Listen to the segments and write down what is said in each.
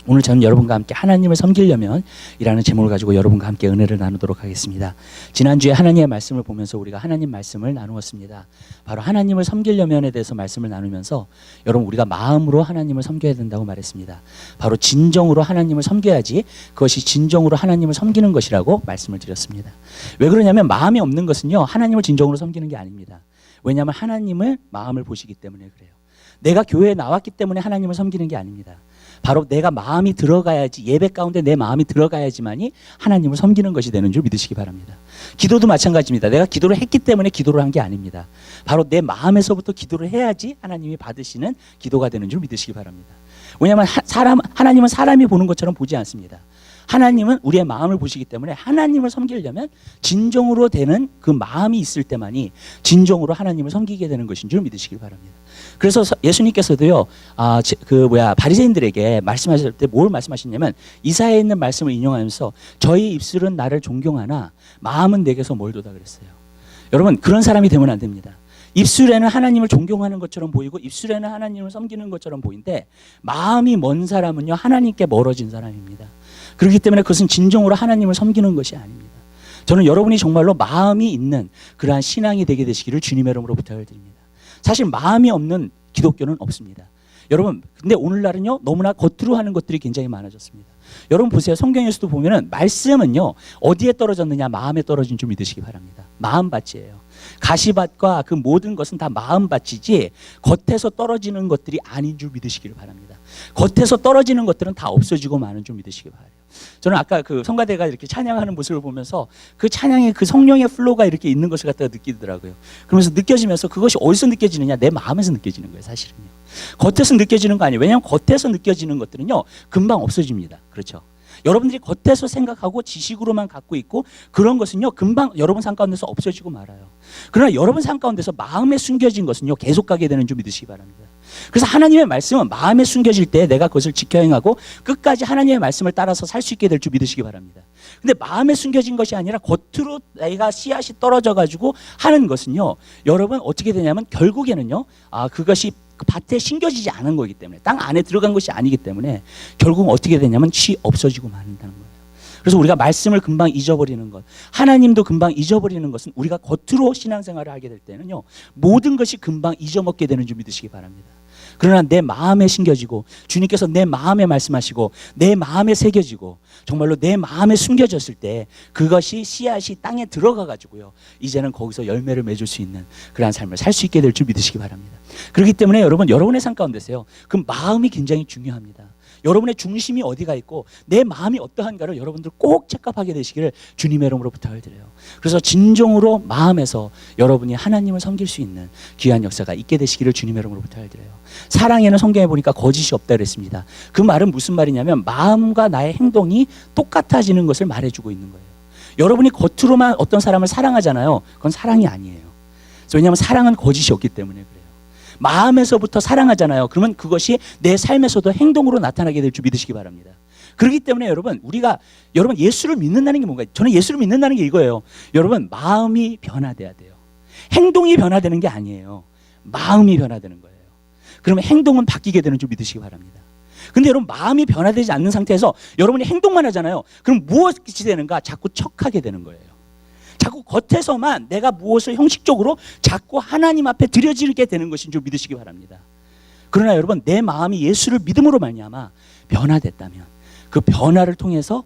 오늘 저는 여러분과 함께 하나님을 섬기려면 이라는 제목을 가지고 여러분과 함께 은혜를 나누도록 하겠습니다. 지난주에 하나님의 말씀을 보면서 우리가 하나님 말씀을 나누었습니다. 바로 하나님을 섬기려면에 대해서 말씀을 나누면서 여러분 우리가 마음으로 하나님을 섬겨야 된다고 말했습니다. 바로 진정으로 하나님을 섬겨야지 그것이 진정으로 하나님을 섬기는 것이라고 말씀을 드렸습니다. 왜 그러냐면 마음이 없는 것은요 하나님을 진정으로 섬기는 게 아닙니다. 왜냐하면 하나님을 마음을 보시기 때문에 그래요. 내가 교회에 나왔기 때문에 하나님을 섬기는 게 아닙니다. 바로 내가 마음이 들어가야지, 예배 가운데 내 마음이 들어가야지만이 하나님을 섬기는 것이 되는 줄 믿으시기 바랍니다. 기도도 마찬가지입니다. 내가 기도를 했기 때문에 기도를 한 게 아닙니다. 바로 내 마음에서부터 기도를 해야지 하나님이 받으시는 기도가 되는 줄 믿으시기 바랍니다. 왜냐하면 하나님은 사람이 보는 것처럼 보지 않습니다. 하나님은 우리의 마음을 보시기 때문에 하나님을 섬기려면 진정으로 되는 그 마음이 있을 때만이 진정으로 하나님을 섬기게 되는 것인 줄 믿으시기 바랍니다. 그래서 예수님께서도요, 바리새인들에게 말씀하실 때 뭘 말씀하셨냐면 이사야에 있는 말씀을 인용하면서 저희 입술은 나를 존경하나 마음은 내게서 멀도다 그랬어요. 여러분 그런 사람이 되면 안 됩니다. 입술에는 하나님을 존경하는 것처럼 보이고 입술에는 하나님을 섬기는 것처럼 보이는데 마음이 먼 사람은요 하나님께 멀어진 사람입니다. 그렇기 때문에 그것은 진정으로 하나님을 섬기는 것이 아닙니다. 저는 여러분이 정말로 마음이 있는 그러한 신앙이 되게 되시기를 주님의 이름으로 부탁을 드립니다. 사실 마음이 없는 기독교는 없습니다. 여러분 근데 오늘날은요 너무나 겉으로 하는 것들이 굉장히 많아졌습니다. 여러분 보세요. 성경에서도 보면은 말씀은요 어디에 떨어졌느냐 마음에 떨어진 줄 믿으시기 바랍니다. 마음밭이에요. 가시밭과 그 모든 것은 다 마음밭이지 겉에서 떨어지는 것들이 아닌 줄 믿으시기를 바랍니다. 겉에서 떨어지는 것들은 다 없어지고 마는 줄 믿으시기 바라요. 저는 아까 그 성가대가 이렇게 찬양하는 모습을 보면서 그 찬양의 그 성령의 플로가 이렇게 있는 것을 갖다가 느끼더라고요. 그러면서 느껴지면서 그것이 어디서 느껴지느냐 내 마음에서 느껴지는 거예요. 사실은요. 겉에서 느껴지는 거 아니에요. 왜냐하면 겉에서 느껴지는 것들은요 금방 없어집니다. 그렇죠. 여러분들이 겉에서 생각하고 지식으로만 갖고 있고 그런 것은요 금방 여러분 삶 가운데서 없어지고 말아요. 그러나 여러분 삶 가운데서 마음에 숨겨진 것은요 계속 가게 되는 줄 믿으시기 바랍니다. 그래서 하나님의 말씀은 마음에 숨겨질 때 내가 그것을 지켜 행하고 끝까지 하나님의 말씀을 따라서 살 수 있게 될 줄 믿으시기 바랍니다. 근데 마음에 숨겨진 것이 아니라 겉으로 내가 씨앗이 떨어져 가지고 하는 것은요 여러분 어떻게 되냐면 결국에는요 그것이 그 밭에 심겨지지 않은 거기 때문에 땅 안에 들어간 것이 아니기 때문에 결국은 어떻게 되냐면 없어지고 마는다는 거예요. 그래서 우리가 말씀을 금방 잊어버리는 것, 하나님도 금방 잊어버리는 것은 우리가 겉으로 신앙생활을 하게 될 때는요 모든 것이 금방 잊어먹게 되는 줄 믿으시기 바랍니다. 그러나 내 마음에 심겨지고 주님께서 내 마음에 말씀하시고 내 마음에 새겨지고 정말로 내 마음에 숨겨졌을 때 그것이 씨앗이 땅에 들어가 가지고요 이제는 거기서 열매를 맺을 수 있는 그러한 삶을 살 수 있게 될 줄 믿으시기 바랍니다. 그렇기 때문에 여러분의 삶 가운데서요 그 마음이 굉장히 중요합니다. 여러분의 중심이 어디가 있고 내 마음이 어떠한가를 여러분들 꼭 체크하게 되시기를 주님의 이름으로 부탁을 드려요. 그래서 진정으로 마음에서 여러분이 하나님을 섬길 수 있는 귀한 역사가 있게 되시기를 주님의 이름으로 부탁을 드려요. 사랑에는 성경에 보니까 거짓이 없다 그랬습니다. 그 말은 무슨 말이냐면 마음과 나의 행동이 똑같아지는 것을 말해주고 있는 거예요. 여러분이 겉으로만 어떤 사람을 사랑하잖아요. 그건 사랑이 아니에요. 왜냐하면 사랑은 거짓이 없기 때문에 그래요. 마음에서부터 사랑하잖아요. 그러면 그것이 내 삶에서도 행동으로 나타나게 될 줄 믿으시기 바랍니다. 그렇기 때문에 여러분 예수를 믿는다는 게 뭔가 저는 예수를 믿는다는 게 이거예요. 여러분 마음이 변화돼야 돼요. 행동이 변화되는 게 아니에요. 마음이 변화되는 거예요. 그러면 행동은 바뀌게 되는 줄 믿으시기 바랍니다. 근데 여러분 마음이 변화되지 않는 상태에서 여러분이 행동만 하잖아요. 그럼 무엇이 되는가? 자꾸 척하게 되는 거예요. 자꾸 겉에서만 내가 무엇을 형식적으로 자꾸 하나님 앞에 드려지게 되는 것인 줄 믿으시기 바랍니다. 그러나 여러분 내 마음이 예수를 믿음으로 말미암아 변화됐다면 그 변화를 통해서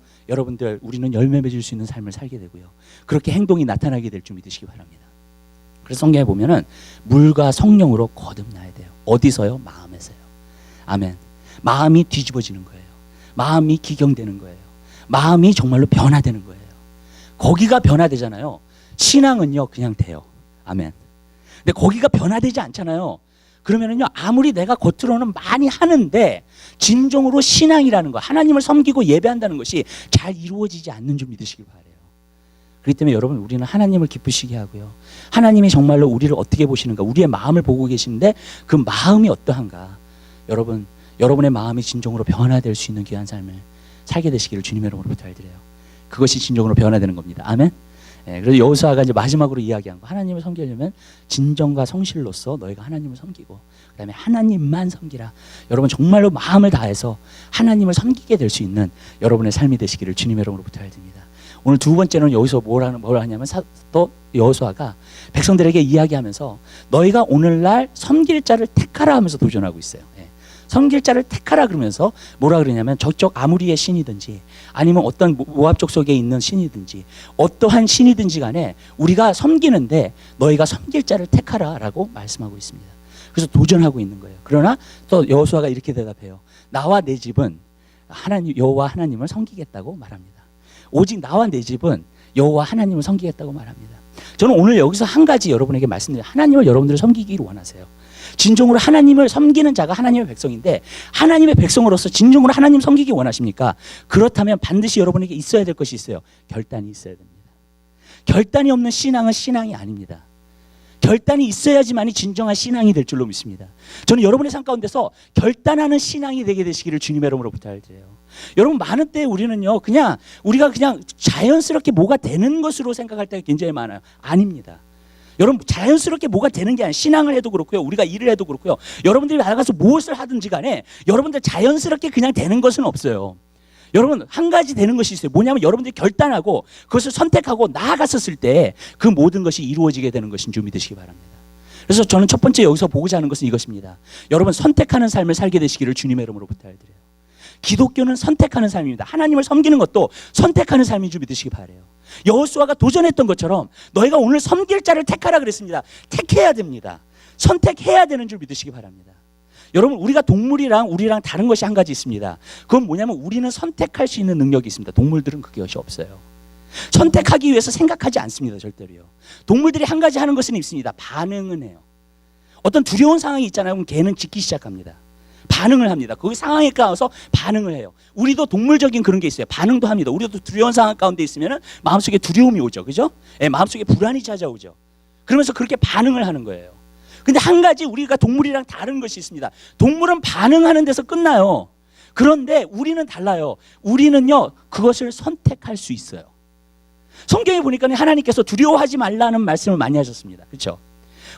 우리는 열매 맺을 수 있는 삶을 살게 되고요. 그렇게 행동이 나타나게 될 줄 믿으시기 바랍니다. 그래서 성경에 보면은 물과 성령으로 거듭나야 돼요. 어디서요? 마음에서요. 아멘. 마음이 뒤집어지는 거예요. 마음이 기경되는 거예요. 마음이 정말로 변화되는 거예요. 거기가 변화되잖아요. 신앙은요 그냥 돼요. 아멘. 근데 거기가 변화되지 않잖아요. 그러면은요 아무리 내가 겉으로는 많이 하는데 진정으로 신앙이라는 거 하나님을 섬기고 예배한다는 것이 잘 이루어지지 않는 줄 믿으시길 바라요. 그렇기 때문에 여러분 우리는 하나님을 기쁘시게 하고요. 하나님이 정말로 우리를 어떻게 보시는가 우리의 마음을 보고 계시는데 그 마음이 어떠한가 여러분의 마음이 진정으로 변화될 수 있는 귀한 삶을 살게 되시기를 주님의 이름으로 부탁드려요. 그것이 진정으로 변화되는 겁니다. 아멘. 그래서 여호수아가 이제 마지막으로 이야기한 거, 하나님을 섬기려면 진정과 성실로서 너희가 하나님을 섬기고 그다음에 하나님만 섬기라. 여러분 정말로 마음을 다해서 하나님을 섬기게 될 수 있는 여러분의 삶이 되시기를 주님의 이름으로 부탁드립니다. 오늘 두 번째는 여기서 뭘 하냐면 또 여호수아가 백성들에게 이야기하면서 너희가 오늘날 섬길 자를 택하라 하면서 도전하고 있어요. 섬길 자를 택하라 그러면서 뭐라 그러냐면 저쪽 아무리의 신이든지 아니면 어떤 모압 족속에 있는 신이든지 어떠한 신이든지 간에 우리가 섬기는데 너희가 섬길 자를 택하라라고 말씀하고 있습니다. 그래서 도전하고 있는 거예요. 그러나 또 여호수아가 이렇게 대답해요. 나와 내 집은 하나님 여호와 하나님을 섬기겠다고 말합니다. 오직 나와 내 집은 여호와 하나님을 섬기겠다고 말합니다. 저는 오늘 여기서 한 가지 여러분에게 말씀드려요. 하나님을 여러분들을 섬기기를 원하세요. 진정으로 하나님을 섬기는 자가 하나님의 백성인데 하나님의 백성으로서 진정으로 하나님 섬기기 원하십니까? 그렇다면 반드시 여러분에게 있어야 될 것이 있어요. 결단이 있어야 됩니다. 결단이 없는 신앙은 신앙이 아닙니다. 결단이 있어야지만이 진정한 신앙이 될 줄로 믿습니다. 저는 여러분의 삶 가운데서 결단하는 신앙이 되게 되시기를 주님의 이름으로 부탁드려요. 여러분 많은 때 우리는요 우리가 그냥 자연스럽게 뭐가 되는 것으로 생각할 때가 굉장히 많아요. 아닙니다. 여러분 자연스럽게 뭐가 되는 게 아니라 신앙을 해도 그렇고요. 우리가 일을 해도 그렇고요. 여러분들이 나가서 무엇을 하든지 간에 여러분들 자연스럽게 그냥 되는 것은 없어요. 여러분 한 가지 되는 것이 있어요. 뭐냐면 여러분들이 결단하고 그것을 선택하고 나아갔었을 때 그 모든 것이 이루어지게 되는 것인 줄 믿으시기 바랍니다. 그래서 저는 첫 번째 여기서 보고자 하는 것은 이것입니다. 여러분 선택하는 삶을 살게 되시기를 주님의 이름으로 부탁드려요. 기독교는 선택하는 삶입니다. 하나님을 섬기는 것도 선택하는 삶인 줄 믿으시기 바라요. 여호수아가 도전했던 것처럼 너희가 오늘 섬길 자를 택하라 그랬습니다. 택해야 됩니다. 선택해야 되는 줄 믿으시기 바랍니다. 여러분 우리가 동물이랑 우리랑 다른 것이 한 가지 있습니다. 그건 뭐냐면 우리는 선택할 수 있는 능력이 있습니다. 동물들은 그것이 없어요. 선택하기 위해서 생각하지 않습니다. 절대로요. 동물들이 한 가지 하는 것은 있습니다. 반응은 해요. 어떤 두려운 상황이 있잖아요. 그럼 개는 짖기 시작합니다. 반응을 합니다. 거기 상황에 가서 반응을 해요. 우리도 동물적인 그런 게 있어요. 반응도 합니다. 우리도 두려운 상황 가운데 있으면 마음속에 두려움이 오죠. 그죠? 마음속에 불안이 찾아오죠. 그러면서 그렇게 반응을 하는 거예요. 근데 한 가지 우리가 동물이랑 다른 것이 있습니다. 동물은 반응하는 데서 끝나요. 그런데 우리는 달라요. 우리는요 그것을 선택할 수 있어요. 성경에 보니까 하나님께서 두려워하지 말라는 말씀을 많이 하셨습니다. 그렇죠?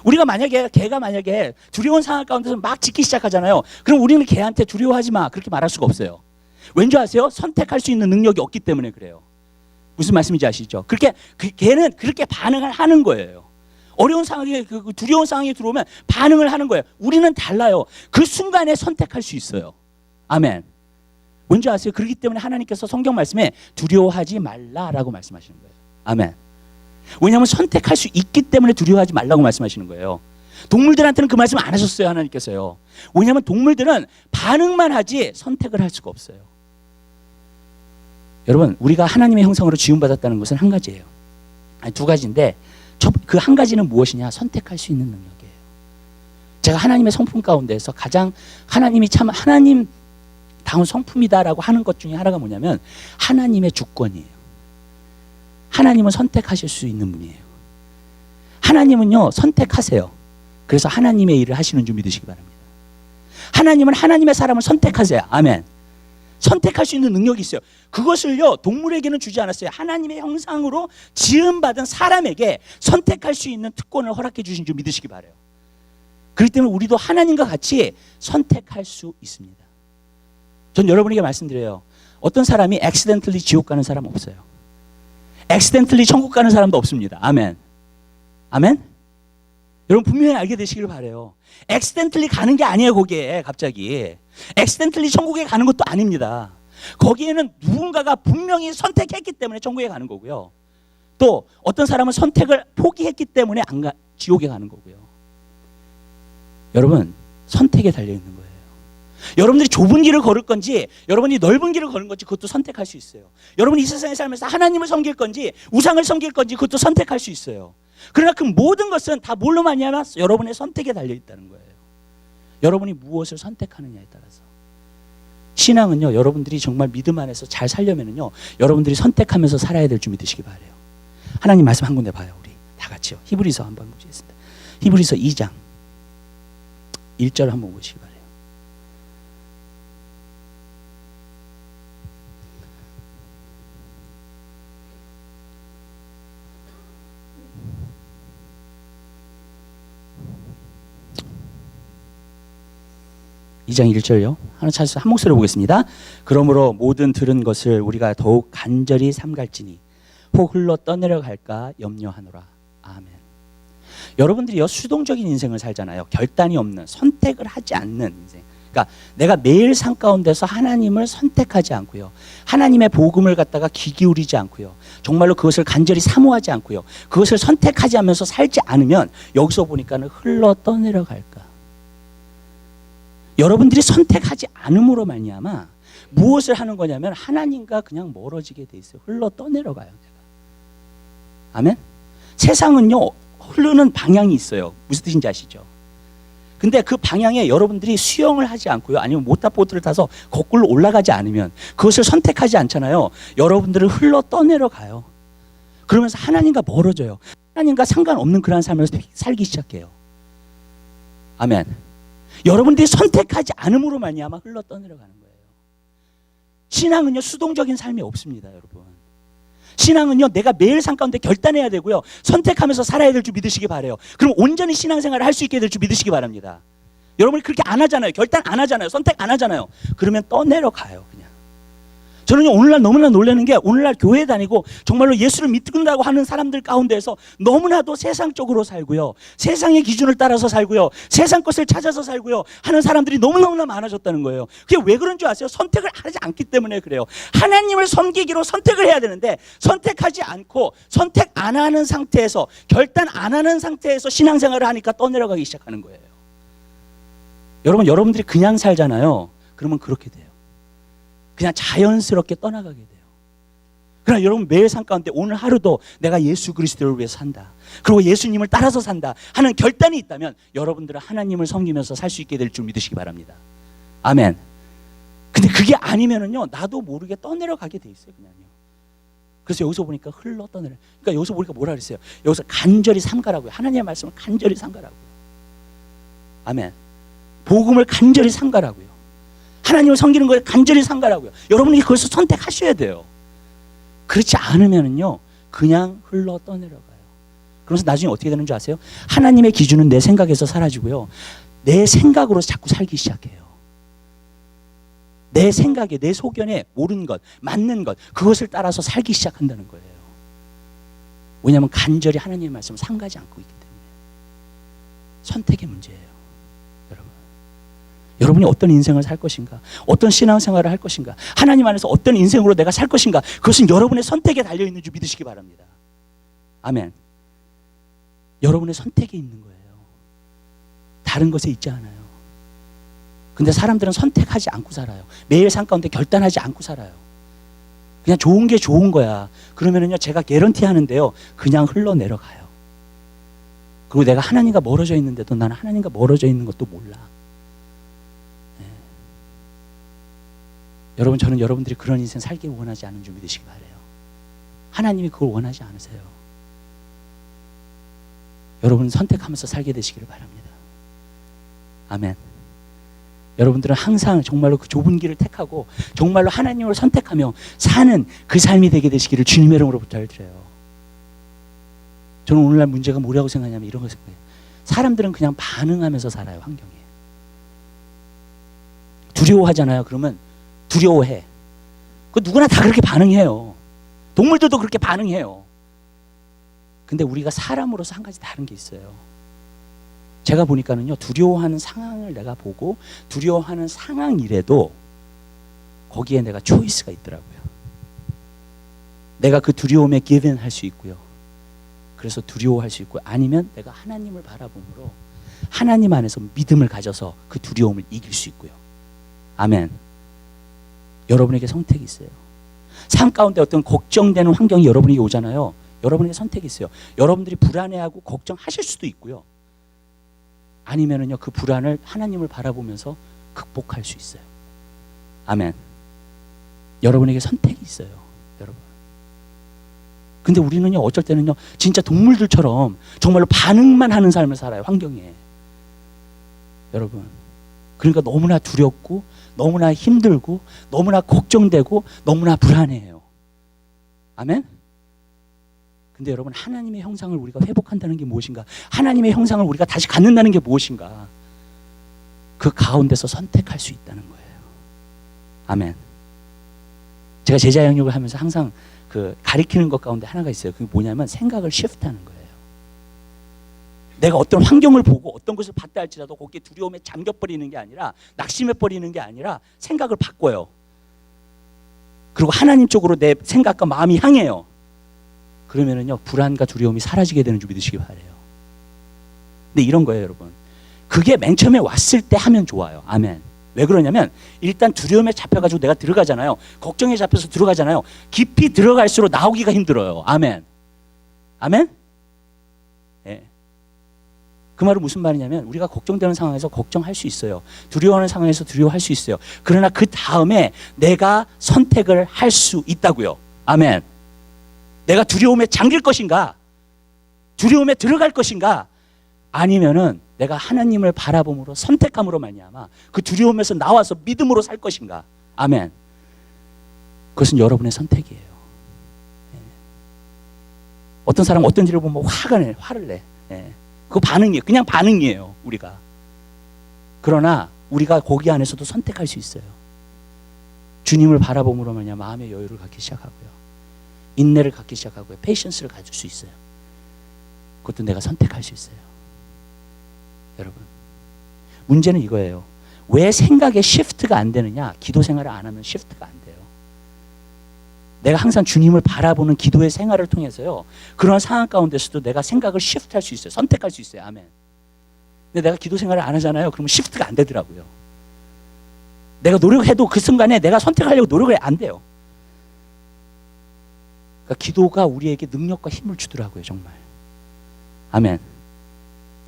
우리가 만약에 개가 만약에 두려운 상황 가운데서 막 짖기 시작하잖아요. 그럼 우리는 개한테 두려워하지 마 그렇게 말할 수가 없어요. 왠지 아세요? 선택할 수 있는 능력이 없기 때문에 그래요. 무슨 말씀인지 아시죠? 그렇게 개는 그렇게 반응을 하는 거예요. 어려운 상황에 두려운 상황이 들어오면 반응을 하는 거예요. 우리는 달라요. 그 순간에 선택할 수 있어요. 아멘. 뭔지 아세요? 그렇기 때문에 하나님께서 성경 말씀에 두려워하지 말라라고 말씀하시는 거예요. 아멘. 왜냐하면 선택할 수 있기 때문에 두려워하지 말라고 말씀하시는 거예요. 동물들한테는 그 말씀 안 하셨어요. 하나님께서요. 왜냐하면 동물들은 반응만 하지 선택을 할 수가 없어요. 여러분 우리가 하나님의 형상으로 지음받았다는 것은 한 가지예요. 아니 두 가지인데 그 한 가지는 무엇이냐? 선택할 수 있는 능력이에요. 제가 하나님의 성품 가운데서 가장 하나님이 참 하나님 다운 성품이다라고 하는 것 중에 하나가 뭐냐면 하나님의 주권이에요. 하나님은 선택하실 수 있는 분이에요. 하나님은요 선택하세요. 그래서 하나님의 일을 하시는 줄 믿으시기 바랍니다. 하나님은 하나님의 사람을 선택하세요. 아멘. 선택할 수 있는 능력이 있어요. 그것을요 동물에게는 주지 않았어요. 하나님의 형상으로 지음받은 사람에게 선택할 수 있는 특권을 허락해 주신 줄 믿으시기 바라요. 그렇기 때문에 우리도 하나님과 같이 선택할 수 있습니다. 전 여러분에게 말씀드려요. 어떤 사람이 액시덴틀리 지옥 가는 사람 없어요. 액시덴틀리 천국 가는 사람도 없습니다. 아멘. 아멘. 여러분 분명히 알게 되시길 바라요. 액시덴틀리 가는 게 아니에요. 거기에 갑자기 액시덴틀리 천국에 가는 것도 아닙니다. 거기에는 누군가가 분명히 선택했기 때문에 천국에 가는 거고요. 또 어떤 사람은 선택을 포기했기 때문에 지옥에 가는 거고요. 여러분 선택에 달려있는 거예요. 여러분들이 좁은 길을 걸을 건지 여러분이 넓은 길을 걸는 건지 그것도 선택할 수 있어요. 여러분이 이 세상에 살면서 하나님을 섬길 건지 우상을 섬길 건지 그것도 선택할 수 있어요. 그러나 그 모든 것은 다 뭘로 많이 하나? 여러분의 선택에 달려있다는 거예요. 여러분이 무엇을 선택하느냐에 따라서. 신앙은요 여러분들이 정말 믿음 안에서 잘 살려면은요 여러분들이 선택하면서 살아야 될 줄 믿으시기 바라요. 하나님 말씀 한 군데 봐요. 우리 다 같이요. 히브리서 한번 보시겠습니다. 히브리서 2장 1절 한번 보시기 바라요. 2장 1절요. 하나 찾아서 한 목소리로 보겠습니다. 그러므로 모든 들은 것을 우리가 더욱 간절히 삼갈지니 혹 흘러 떠내려갈까 염려하노라. 아멘. 여러분들이요, 수동적인 인생을 살잖아요. 결단이 없는, 선택을 하지 않는 인생. 그러니까 내가 매일 삶 가운데서 하나님을 선택하지 않고요, 하나님의 복음을 갖다가 귀 기울이지 않고요, 정말로 그것을 간절히 사모하지 않고요, 그것을 선택하지 않으면서 살지 않으면 여기서 보니까는 흘러 떠내려갈까. 여러분들이 선택하지 않음으로 말미암아 무엇을 하는 거냐면 하나님과 그냥 멀어지게 돼 있어요. 흘러 떠내려가요. 아멘. 세상은요, 흐르는 방향이 있어요. 무슨 뜻인지 아시죠? 근데 그 방향에 여러분들이 수영을 하지 않고요, 아니면 모터보트를 타서 거꾸로 올라가지 않으면, 그것을 선택하지 않잖아요, 여러분들은 흘러 떠내려가요. 그러면서 하나님과 멀어져요. 하나님과 상관없는 그러한 삶을 살기 시작해요. 아멘. 여러분들이 선택하지 않음으로 말미암아 흘러 떠내려가는 거예요. 신앙은요, 수동적인 삶이 없습니다, 여러분. 신앙은요, 내가 매일 삶 가운데 결단해야 되고요, 선택하면서 살아야 될 줄 믿으시기 바라요. 그럼 온전히 신앙생활을 할 수 있게 될 줄 믿으시기 바랍니다. 여러분이 그렇게 안 하잖아요. 결단 안 하잖아요. 선택 안 하잖아요. 그러면 떠내려가요, 그냥. 저는요, 오늘날 너무나 놀라는 게, 오늘날 교회 다니고 정말로 예수를 믿는다고 하는 사람들 가운데에서 너무나도 세상적으로 살고요, 세상의 기준을 따라서 살고요, 세상 것을 찾아서 살고요 하는 사람들이 너무너무나 많아졌다는 거예요. 그게 왜 그런 줄 아세요? 선택을 하지 않기 때문에 그래요. 하나님을 섬기기로 선택을 해야 되는데, 선택하지 않고 선택 안 하는 상태에서, 결단 안 하는 상태에서 신앙생활을 하니까 떠내려가기 시작하는 거예요. 여러분들이 그냥 살잖아요. 그러면 그렇게 돼요. 그냥 자연스럽게 떠나가게 돼요. 그러나 여러분, 매일 삶 가운데 오늘 하루도 내가 예수 그리스도를 위해 산다, 그리고 예수님을 따라서 산다 하는 결단이 있다면 여러분들은 하나님을 섬기면서 살 수 있게 될 줄 믿으시기 바랍니다. 아멘. 근데 그게 아니면은요, 나도 모르게 떠내려가게 돼 있어요, 그냥요. 그래서 여기서 보니까 흘러 떠내려. 그러니까 여기서 보니까 뭐라 그랬어요? 여기서 간절히 삼가라고요. 하나님의 말씀을 간절히 삼가라고요. 아멘. 복음을 간절히 삼가라고요. 하나님을 섬기는 거에 간절히 삼가라고요. 여러분이 그것을 선택하셔야 돼요. 그렇지 않으면은요, 그냥 흘러 떠내려가요. 그러면서 나중에 어떻게 되는 줄 아세요? 하나님의 기준은 내 생각에서 사라지고요, 내 생각으로 자꾸 살기 시작해요. 내 생각에, 내 소견에 옳은 것, 맞는 것, 그것을 따라서 살기 시작한다는 거예요. 왜냐하면 간절히 하나님의 말씀을 삼가지 않고 있기 때문에. 선택의 문제예요. 여러분이 어떤 인생을 살 것인가, 어떤 신앙생활을 할 것인가, 하나님 안에서 어떤 인생으로 내가 살 것인가, 그것은 여러분의 선택에 달려있는 줄 믿으시기 바랍니다. 아멘. 여러분의 선택에 있는 거예요. 다른 것에 있지 않아요. 근데 사람들은 선택하지 않고 살아요. 매일 삶 가운데 결단하지 않고 살아요. 그냥 좋은 게 좋은 거야. 그러면은요, 제가 개런티 하는데요, 그냥 흘러내려가요. 그리고 내가 하나님과 멀어져 있는데도 나는 하나님과 멀어져 있는 것도 몰라. 여러분, 저는 여러분들이 그런 인생 살기 원하지 않은 줄 믿으시기 바라요. 하나님이 그걸 원하지 않으세요. 여러분 선택하면서 살게 되시기를 바랍니다. 아멘. 여러분들은 항상 정말로 그 좁은 길을 택하고 정말로 하나님을 선택하며 사는 그 삶이 되게 되시기를 주님의 이름으로 부탁드려요. 저는 오늘날 문제가 뭐라고 생각하냐면 이런 거 생각해요. 사람들은 그냥 반응하면서 살아요, 환경에. 두려워하잖아요. 그러면 두려워해. 그 누구나 다 그렇게 반응해요. 동물들도 그렇게 반응해요. 근데 우리가 사람으로서 한 가지 다른 게 있어요. 제가 보니까는요, 두려워하는 상황을 내가 보고 두려워하는 상황이라도 거기에 내가 초이스가 있더라고요. 내가 그 두려움에 give in 할 수 있고요. 그래서 두려워할 수 있고, 아니면 내가 하나님을 바라봄으로 하나님 안에서 믿음을 가져서 그 두려움을 이길 수 있고요. 아멘. 여러분에게 선택이 있어요. 삶 가운데 어떤 걱정되는 환경이 여러분에게 오잖아요. 여러분에게 선택이 있어요. 여러분들이 불안해하고 걱정하실 수도 있고요, 아니면은요, 그 불안을 하나님을 바라보면서 극복할 수 있어요. 아멘. 여러분에게 선택이 있어요, 여러분. 근데 우리는요, 어쩔 때는요, 진짜 동물들처럼 정말로 반응만 하는 삶을 살아요, 환경에. 여러분. 그러니까 너무나 두렵고, 너무나 힘들고, 너무나 걱정되고, 너무나 불안해요. 아멘? 근데 여러분, 하나님의 형상을 우리가 회복한다는 게 무엇인가? 하나님의 형상을 우리가 다시 갖는다는 게 무엇인가? 그 가운데서 선택할 수 있다는 거예요. 아멘. 제가 제자 양육을 하면서 항상 그 가리키는 것 가운데 하나가 있어요. 그게 뭐냐면 생각을 시프트하는 거예요. 내가 어떤 환경을 보고 어떤 것을 봤다 할지라도 거기에 두려움에 잠겨버리는 게 아니라 낙심해버리는 게 아니라 생각을 바꿔요. 그리고 하나님 쪽으로 내 생각과 마음이 향해요. 그러면은요 불안과 두려움이 사라지게 되는 줄 믿으시기 바라요. 근데 이런 거예요 여러분. 그게 맨 처음에 왔을 때 하면 좋아요. 아멘. 왜 그러냐면 일단 두려움에 잡혀가지고 내가 들어가잖아요. 걱정에 잡혀서 들어가잖아요. 깊이 들어갈수록 나오기가 힘들어요. 아멘. 아멘. 예. 그 말은 무슨 말이냐면 우리가 걱정되는 상황에서 걱정할 수 있어요. 두려워하는 상황에서 두려워할 수 있어요. 그러나 그 다음에 내가 선택을 할 수 있다고요. 아멘. 내가 두려움에 잠길 것인가? 두려움에 들어갈 것인가? 아니면은 내가 하나님을 바라봄으로 선택함으로 말미암아 그 두려움에서 나와서 믿음으로 살 것인가? 아멘. 그것은 여러분의 선택이에요. 어떤 사람 어떤 일을 보면 화를 내. 그거 반응이에요. 그냥 반응이에요. 우리가. 그러나 우리가 거기 안에서도 선택할 수 있어요. 주님을 바라봄으로 말미암아 마음의 여유를 갖기 시작하고요. 인내를 갖기 시작하고요. 페이션스를 가질 수 있어요. 그것도 내가 선택할 수 있어요. 여러분, 문제는 이거예요. 왜 생각에 시프트가 안 되느냐? 기도 생활을 안 하면 시프트가 안 돼요. 내가 항상 주님을 바라보는 기도의 생활을 통해서요. 그런 상황 가운데서도 내가 생각을 시프트할 수 있어요. 선택할 수 있어요. 아멘. 근데 내가 기도 생활을 안 하잖아요. 그러면 시프트가 안 되더라고요. 내가 노력해도 그 순간에 내가 선택하려고 노력을 안 돼요. 그러니까 기도가 우리에게 능력과 힘을 주더라고요. 정말. 아멘.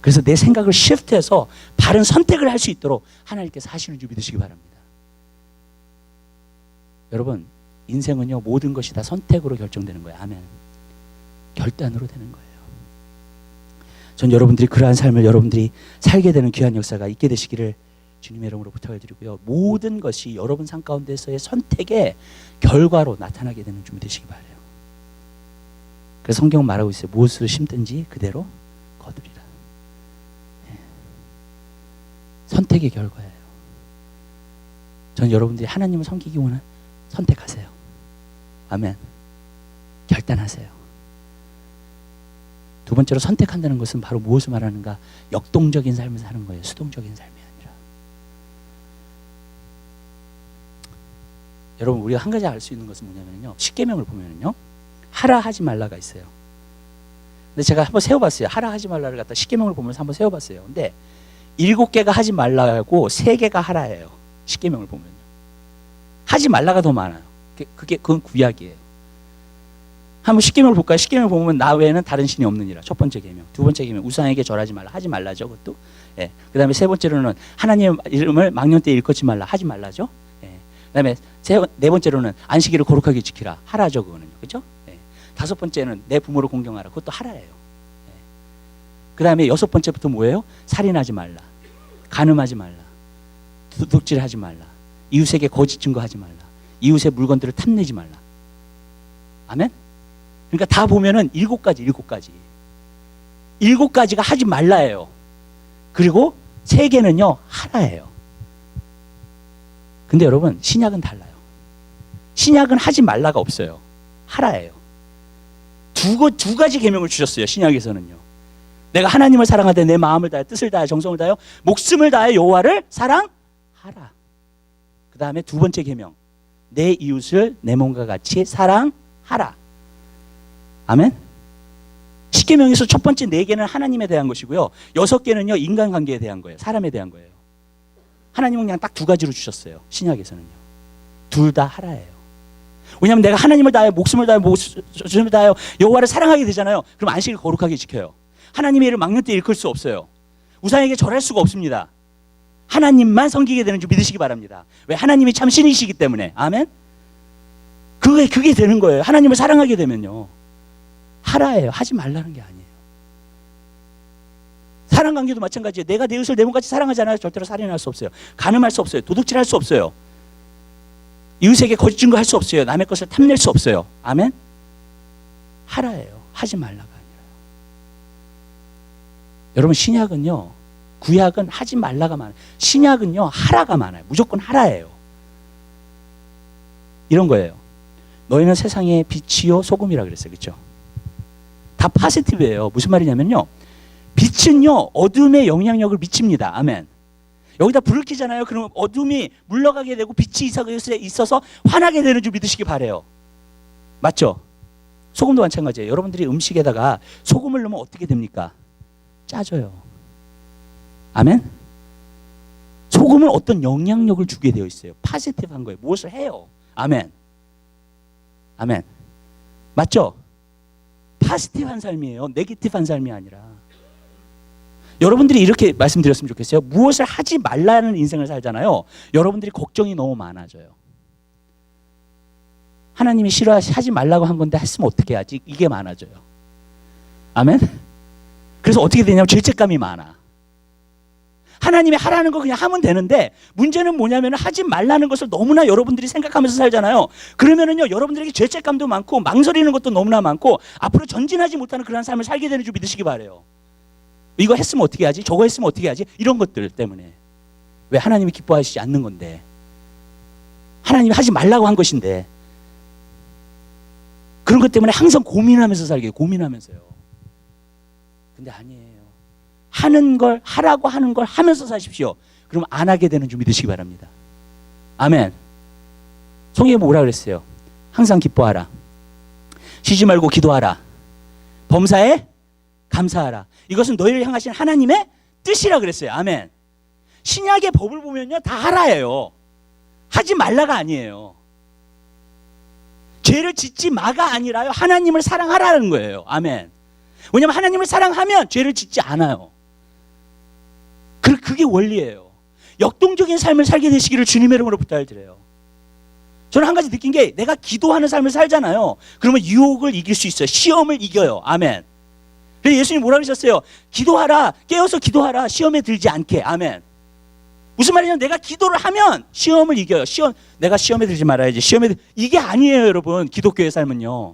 그래서 내 생각을 시프트해서 바른 선택을 할 수 있도록 하나님께서 하시는 줄 믿으시기 바랍니다. 여러분, 인생은요 모든 것이 다 선택으로 결정되는 거예요. 아멘. 결단으로 되는 거예요. 전 여러분들이 그러한 삶을 여러분들이 살게 되는 귀한 역사가 있게 되시기를 주님의 이름으로 부탁을 드리고요. 모든 것이 여러분 삶 가운데서의 선택의 결과로 나타나게 되는 줄 믿으시기 바라요. 그래서 성경은 말하고 있어요. 무엇을 심든지 그대로 거두리라. 선택의 결과예요. 전 여러분들이 하나님을 섬기기 원하는 선택하세요. 아멘. 결단하세요. 두 번째로 선택한다는 것은 바로 무엇을 말하는가? 역동적인 삶을 사는 거예요. 수동적인 삶이 아니라. 여러분 우리가 한 가지 알 수 있는 것은 뭐냐면요. 십계명을 보면요. 하라 하지 말라가 있어요. 근데 제가 한번 세워봤어요. 하라 하지 말라를 갖다 십계명을 보면서 한번 세워봤어요. 근데 7개가 하지 말라고 3개가 하라예요. 십계명을 보면요. 하지 말라가 더 많아요. 그건 구약이에요. 한번 십계명을 볼까요? 십계명을 보면 나 외에는 다른 신이 없느니라. 첫 번째 계명. 두 번째 계명 우상에게 절하지 말라. 하지 말라죠. 그것도. 예. 그다음에 세 번째로는 하나님 이름을 망령 때 일컫지 말라. 하지 말라죠. 예. 그다음에 네 번째로는 안식일을 거룩하게 지키라. 하라죠. 그거는요. 그렇죠? 예. 다섯 번째는 내 부모를 공경하라. 그것도 하라예요. 예. 그다음에 여섯 번째부터 뭐예요? 살인하지 말라. 간음하지 말라. 도둑질하지 말라. 이웃에게 거짓 증거하지 말라. 이웃의 물건들을 탐내지 말라. 아멘? 그러니까 다 보면은 7가지가 하지 말라예요. 그리고 3개는요 하라예요. 근데 여러분 신약은 달라요. 신약은 하지 말라가 없어요. 하라예요. 두 가지 계명을 주셨어요. 신약에서는요. 내가 하나님을 사랑하되 내 마음을 다해 뜻을 다해 정성을 다하여 목숨을 다해 여호와를 사랑하라. 그 다음에 두 번째 계명, 내 이웃을 내 몸과 같이 사랑하라. 아멘. 10계명에서 첫 번째 4개는 하나님에 대한 것이고요. 6개는요 인간관계에 대한 거예요. 사람에 대한 거예요. 하나님은 그냥 딱 2가지로 주셨어요. 신약에서는요. 둘 다 하라예요. 왜냐하면 내가 하나님을 다해 목숨을 다해 목숨을 다해 여호와를 사랑하게 되잖아요. 그럼 안식을 거룩하게 지켜요. 하나님의 일을 막는 때 일컬 수 없어요. 우상에게 절할 수가 없습니다. 하나님만 섬기게 되는 줄 믿으시기 바랍니다. 왜? 하나님이 참 신이시기 때문에. 아멘. 그게 되는 거예요. 하나님을 사랑하게 되면요. 하라예요. 하지 말라는 게 아니에요. 사랑 관계도 마찬가지예요. 내가 내 이웃을 내 몸같이 사랑하잖아요. 절대로 살인할 수 없어요. 간음할 수 없어요. 도둑질할 수 없어요. 이웃에게 거짓 증거할 수 없어요. 남의 것을 탐낼 수 없어요. 아멘. 하라예요. 하지 말라가 아니라. 여러분 신약은요 구약은 하지 말라가 많아요. 신약은요, 하라가 많아요. 무조건 하라예요. 이런 거예요. 너희는 세상의 빛이요 소금이라 그랬어요. 그렇죠? 다 포지티브예요. 무슨 말이냐면요, 빛은요 어둠의 영향력을 미칩니다. 아멘. 여기다 불을 켜잖아요. 그러면 어둠이 물러가게 되고 빛이 있어서 환하게 되는 줄 믿으시기 바래요. 맞죠? 소금도 마찬가지예요. 여러분들이 음식에다가 소금을 넣으면 어떻게 됩니까? 짜져요. 아멘. 소금은 어떤 영향력을 주게 되어 있어요. 포지티브한 거예요. 무엇을 해요. 아멘. 아멘. 맞죠? 포지티브한 삶이에요. 네거티브한 삶이 아니라. 여러분들이 이렇게 말씀드렸으면 좋겠어요. 무엇을 하지 말라는 인생을 살잖아요. 여러분들이 걱정이 너무 많아져요. 하나님이 싫어하지 말라고 한 건데 했으면 어떻게 하지? 이게 많아져요. 아멘? 그래서 어떻게 되냐면 죄책감이 많아. 하나님이 하라는 거 그냥 하면 되는데 문제는 뭐냐면 하지 말라는 것을 너무나 여러분들이 생각하면서 살잖아요. 그러면은요 여러분들에게 죄책감도 많고 망설이는 것도 너무나 많고 앞으로 전진하지 못하는 그런 삶을 살게 되는 줄 믿으시기 바래요. 이거 했으면 어떻게 하지? 저거 했으면 어떻게 하지? 이런 것들 때문에. 왜 하나님이 기뻐하시지 않는 건데. 하나님이 하지 말라고 한 것인데. 그런 것 때문에 항상 고민하면서 살게. 고민하면서요. 근데 아니에요. 하는 걸 하라고 하는 걸 하면서 사십시오. 그럼 안 하게 되는 줄 믿으시기 바랍니다. 아멘. 성경에 뭐라 그랬어요? 항상 기뻐하라. 쉬지 말고 기도하라. 범사에 감사하라. 이것은 너희를 향하신 하나님의 뜻이라 그랬어요. 아멘. 신약의 법을 보면요 다 하라예요. 하지 말라가 아니에요. 죄를 짓지 마가 아니라요 하나님을 사랑하라는 거예요. 아멘. 왜냐하면 하나님을 사랑하면 죄를 짓지 않아요. 그게 원리예요. 역동적인 삶을 살게 되시기를 주님의 이름으로 부탁드려요. 저는 한 가지 느낀 게 내가 기도하는 삶을 살잖아요. 그러면 유혹을 이길 수 있어요. 시험을 이겨요. 아멘. 그래서 예수님 뭐라 그러셨어요? 기도하라. 깨어서 기도하라. 시험에 들지 않게. 아멘. 무슨 말이냐면 내가 기도를 하면 시험을 이겨요. 내가 시험에 들지 말아야지. 이게 아니에요, 여러분. 기독교의 삶은요.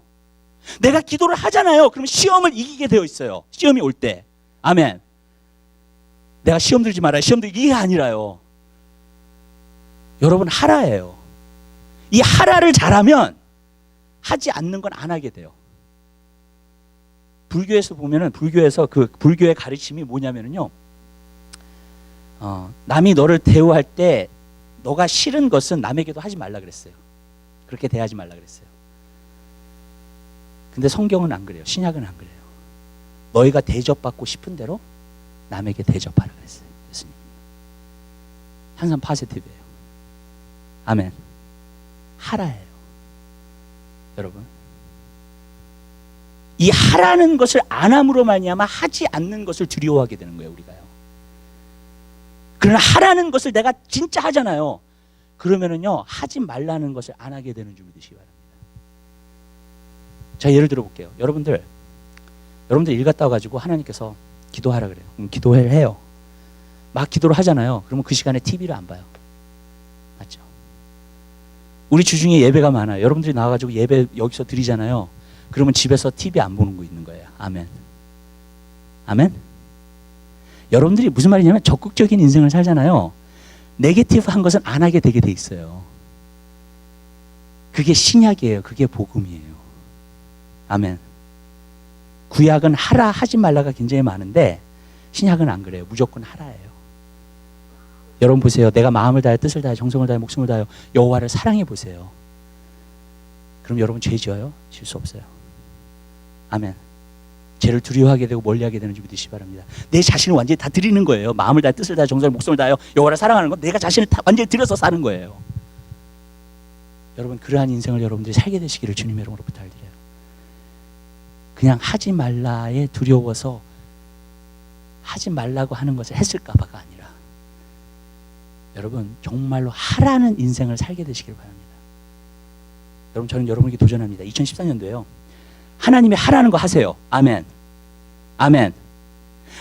내가 기도를 하잖아요. 그러면 시험을 이기게 되어 있어요. 시험이 올 때. 아멘. 내가 시험 들지 말아요. 이게 아니라요. 여러분 하라예요. 이 하라를 잘하면 하지 않는 건 안 하게 돼요. 불교에서 보면은 불교에서 그 불교의 가르침이 뭐냐면요. 남이 너를 대우할 때 너가 싫은 것은 남에게도 하지 말라 그랬어요. 그렇게 대하지 말라 그랬어요. 근데 성경은 안 그래요. 신약은 안 그래요. 너희가 대접받고 싶은 대로 남에게 대접하라 그랬어요. 예수님. 항상 포지티브예요. 아멘. 하라예요. 여러분. 이 하라는 것을 안 함으로 말미암아 하지 않는 것을 두려워하게 되는 거예요. 우리가요. 그러나 하라는 것을 내가 진짜 하잖아요. 그러면은요 하지 말라는 것을 안 하게 되는 줄 믿으시기 바랍니다. 자, 예를 들어 볼게요. 여러분들 일 갔다 와가지고 하나님께서 기도하라 그래요. 그럼 기도를 해요. 막 기도를 하잖아요. 그러면 그 시간에 TV를 안 봐요. 맞죠? 우리 주중에 예배가 많아요. 여러분들이 나와가지고 예배 여기서 드리잖아요. 그러면 집에서 TV 안 보는 거 있는 거예요. 아멘. 아멘. 여러분들이 무슨 말이냐면 적극적인 인생을 살잖아요. 네거티브한 것은 안 하게 되게 돼 있어요. 그게 신약이에요. 그게 복음이에요. 아멘. 구약은 하라 하지 말라가 굉장히 많은데 신약은 안 그래요. 무조건 하라예요. 여러분 보세요. 내가 마음을 다해 뜻을 다해 정성을 다해 목숨을 다해 여호와를 사랑해 보세요. 그럼 여러분 죄 지어요? 지을 수 없어요. 아멘. 죄를 두려워하게 되고 멀리하게 되는 줄 믿으시기 바랍니다. 내 자신을 완전히 다 드리는 거예요. 마음을 다해 뜻을 다해 정성을 목숨을 다해 여호와를 사랑하는 건 내가 자신을 다 완전히 들여서 사는 거예요. 여러분 그러한 인생을 여러분들이 살게 되시기를 주님의 이름으로 부탁드려요. 그냥 하지 말라에 두려워서 하지 말라고 하는 것을 했을까 봐가 아니라 여러분 정말로 하라는 인생을 살게 되시길 바랍니다. 여러분 저는 여러분에게 도전합니다. 2014년도에요. 하나님이 하라는 거 하세요. 아멘. 아멘.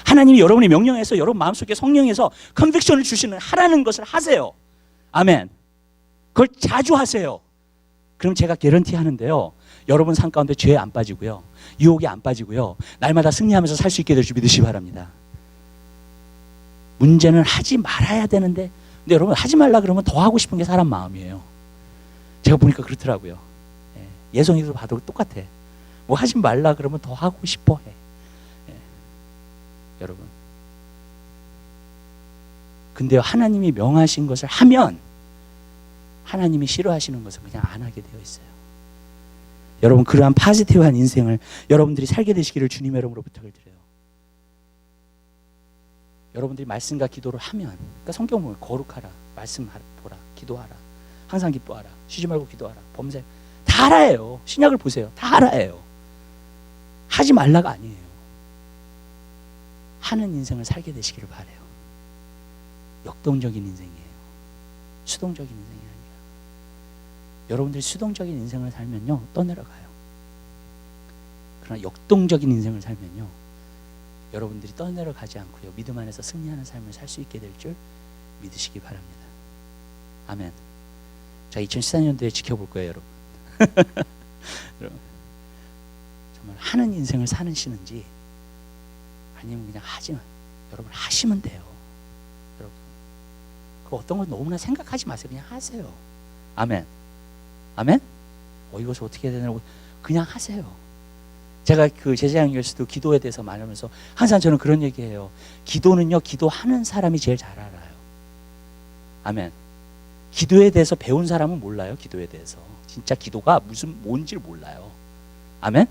하나님이 여러분이 명령해서 여러분 마음속에 성령에서 컨빅션을 주시는 하라는 것을 하세요. 아멘. 그걸 자주 하세요. 그럼 제가 개런티 하는데요. 여러분 삶 가운데 죄에 안 빠지고요. 유혹에 안 빠지고요. 날마다 승리하면서 살 수 있게 될 줄 믿으시기 바랍니다. 문제는 하지 말아야 되는데, 근데 여러분 하지 말라 그러면 더 하고 싶은 게 사람 마음이에요. 제가 보니까 그렇더라고요. 예송이도 봐도 똑같아. 뭐 하지 말라 그러면 더 하고 싶어 해. 여러분. 근데요, 하나님이 명하신 것을 하면 하나님이 싫어하시는 것은 그냥 안 하게 되어 있어요. 여러분, 그러한 포지티브한 인생을 여러분들이 살게 되시기를 주님의 이름으로 부탁을 드려요. 여러분들이 말씀과 기도를 하면, 그러니까 성경 보면 거룩하라, 말씀하라, 보라, 기도하라, 항상 기뻐하라, 쉬지 말고 기도하라, 범죄 다 하라예요. 신약을 보세요. 다 하라예요. 하지 말라가 아니에요. 하는 인생을 살게 되시기를 바라요. 역동적인 인생이에요. 수동적인 인생이 아니라. 여러분들이 수동적인 인생을 살면요, 떠내려가요. 그러나 역동적인 인생을 살면요, 여러분들이 떠내려가지 않고요, 믿음 안에서 승리하는 삶을 살 수 있게 될 줄 믿으시기 바랍니다. 아멘. 자, 2014년도에 지켜볼 거예요, 여러분. 여러분, 정말 하는 인생을 사시는지 아니면 그냥 하지만, 여러분 하시면 돼요. 여러분, 그 어떤 건 너무나 생각하지 마세요. 그냥 하세요. 아멘. 아멘. 이것을 어떻게 해야 되나, 그냥 하세요. 제가 그 제자양교에서도 기도에 대해서 말하면서 항상 저는 그런 얘기해요. 기도는요, 기도하는 사람이 제일 잘 알아요. 아멘. 기도에 대해서 배운 사람은 몰라요. 기도에 대해서 진짜 기도가 뭔지를 몰라요. 아멘.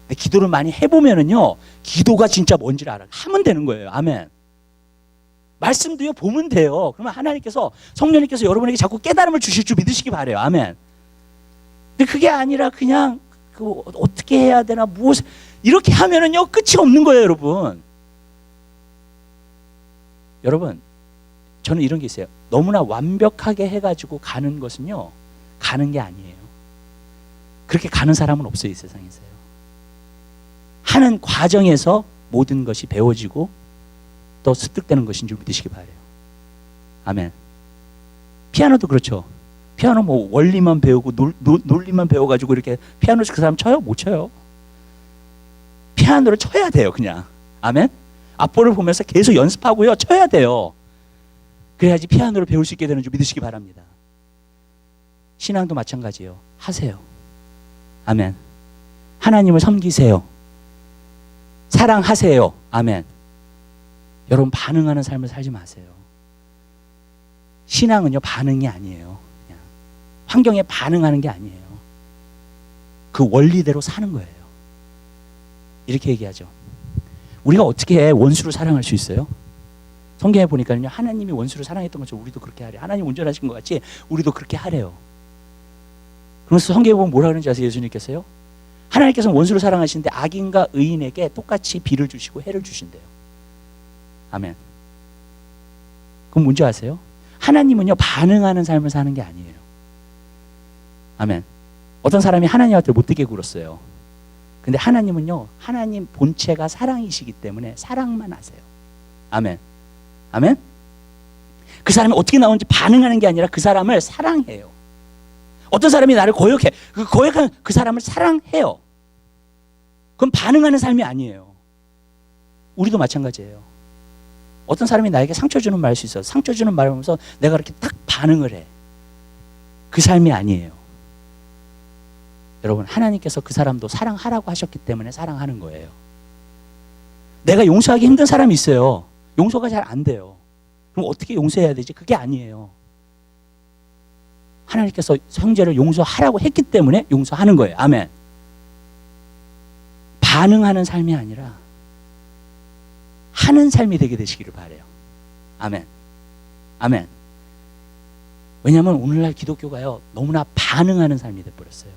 근데 기도를 많이 해보면은요, 기도가 진짜 뭔지를 알아. 하면 되는 거예요. 아멘. 말씀도요, 보면 돼요. 그러면 하나님께서, 성령님께서 여러분에게 자꾸 깨달음을 주실 줄 믿으시기 바라요. 아멘. 근데 그게 아니라 그냥 어떻게 해야 되나, 무엇, 이렇게 하면은요, 끝이 없는 거예요, 여러분. 여러분, 저는 이런 게 있어요. 너무나 완벽하게 해가지고 가는 것은요, 가는 게 아니에요. 그렇게 가는 사람은 없어요, 이 세상에서요. 하는 과정에서 모든 것이 배워지고 또 습득되는 것인 줄 믿으시기 바라요. 아멘. 피아노도 그렇죠. 피아노 뭐 원리만 배우고 논리만 배워가지고 이렇게 피아노 그 사람 쳐요? 못 쳐요. 피아노를 쳐야 돼요, 그냥. 아멘. 악보를 보면서 계속 연습하고요, 쳐야 돼요. 그래야지 피아노를 배울 수 있게 되는 줄 믿으시기 바랍니다. 신앙도 마찬가지예요. 하세요. 아멘. 하나님을 섬기세요. 사랑하세요. 아멘. 여러분, 반응하는 삶을 살지 마세요. 신앙은요, 반응이 아니에요. 그냥 환경에 반응하는 게 아니에요. 그 원리대로 사는 거예요. 이렇게 얘기하죠. 우리가 어떻게 원수를 사랑할 수 있어요? 성경에 보니까요, 하나님이 원수를 사랑했던 것처럼 우리도 그렇게 하래요. 하나님 온전하신 것 같이 우리도 그렇게 하래요. 그래서 성경에 보면 뭐라 그러는지 아세요? 예수님께서요, 하나님께서는 원수를 사랑하시는데 악인과 의인에게 똑같이 비를 주시고 해를 주신대요. 아멘. 그럼 뭔지 아세요? 하나님은요, 반응하는 삶을 사는 게 아니에요. 아멘. 어떤 사람이 하나님한테 못되게 굴었어요. 근데 하나님은요, 하나님 본체가 사랑이시기 때문에 사랑만 하세요. 아멘. 아멘. 그 사람이 어떻게 나오는지 반응하는 게 아니라 그 사람을 사랑해요. 어떤 사람이 나를 거역해. 그 거역한 그 사람을 사랑해요. 그건 반응하는 삶이 아니에요. 우리도 마찬가지예요. 어떤 사람이 나에게 상처 주는 말할 수 있어요. 상처 주는 말을 하면서 내가 이렇게 딱 반응을 해. 그 삶이 아니에요. 여러분, 하나님께서 그 사람도 사랑하라고 하셨기 때문에 사랑하는 거예요. 내가 용서하기 힘든 사람이 있어요. 용서가 잘 안 돼요. 그럼 어떻게 용서해야 되지? 그게 아니에요. 하나님께서 형제를 용서하라고 했기 때문에 용서하는 거예요. 아멘. 반응하는 삶이 아니라 하는 삶이 되게 되시기를 바라요. 아멘. 아멘. 왜냐하면 오늘날 기독교가요, 너무나 반응하는 삶이 돼버렸어요.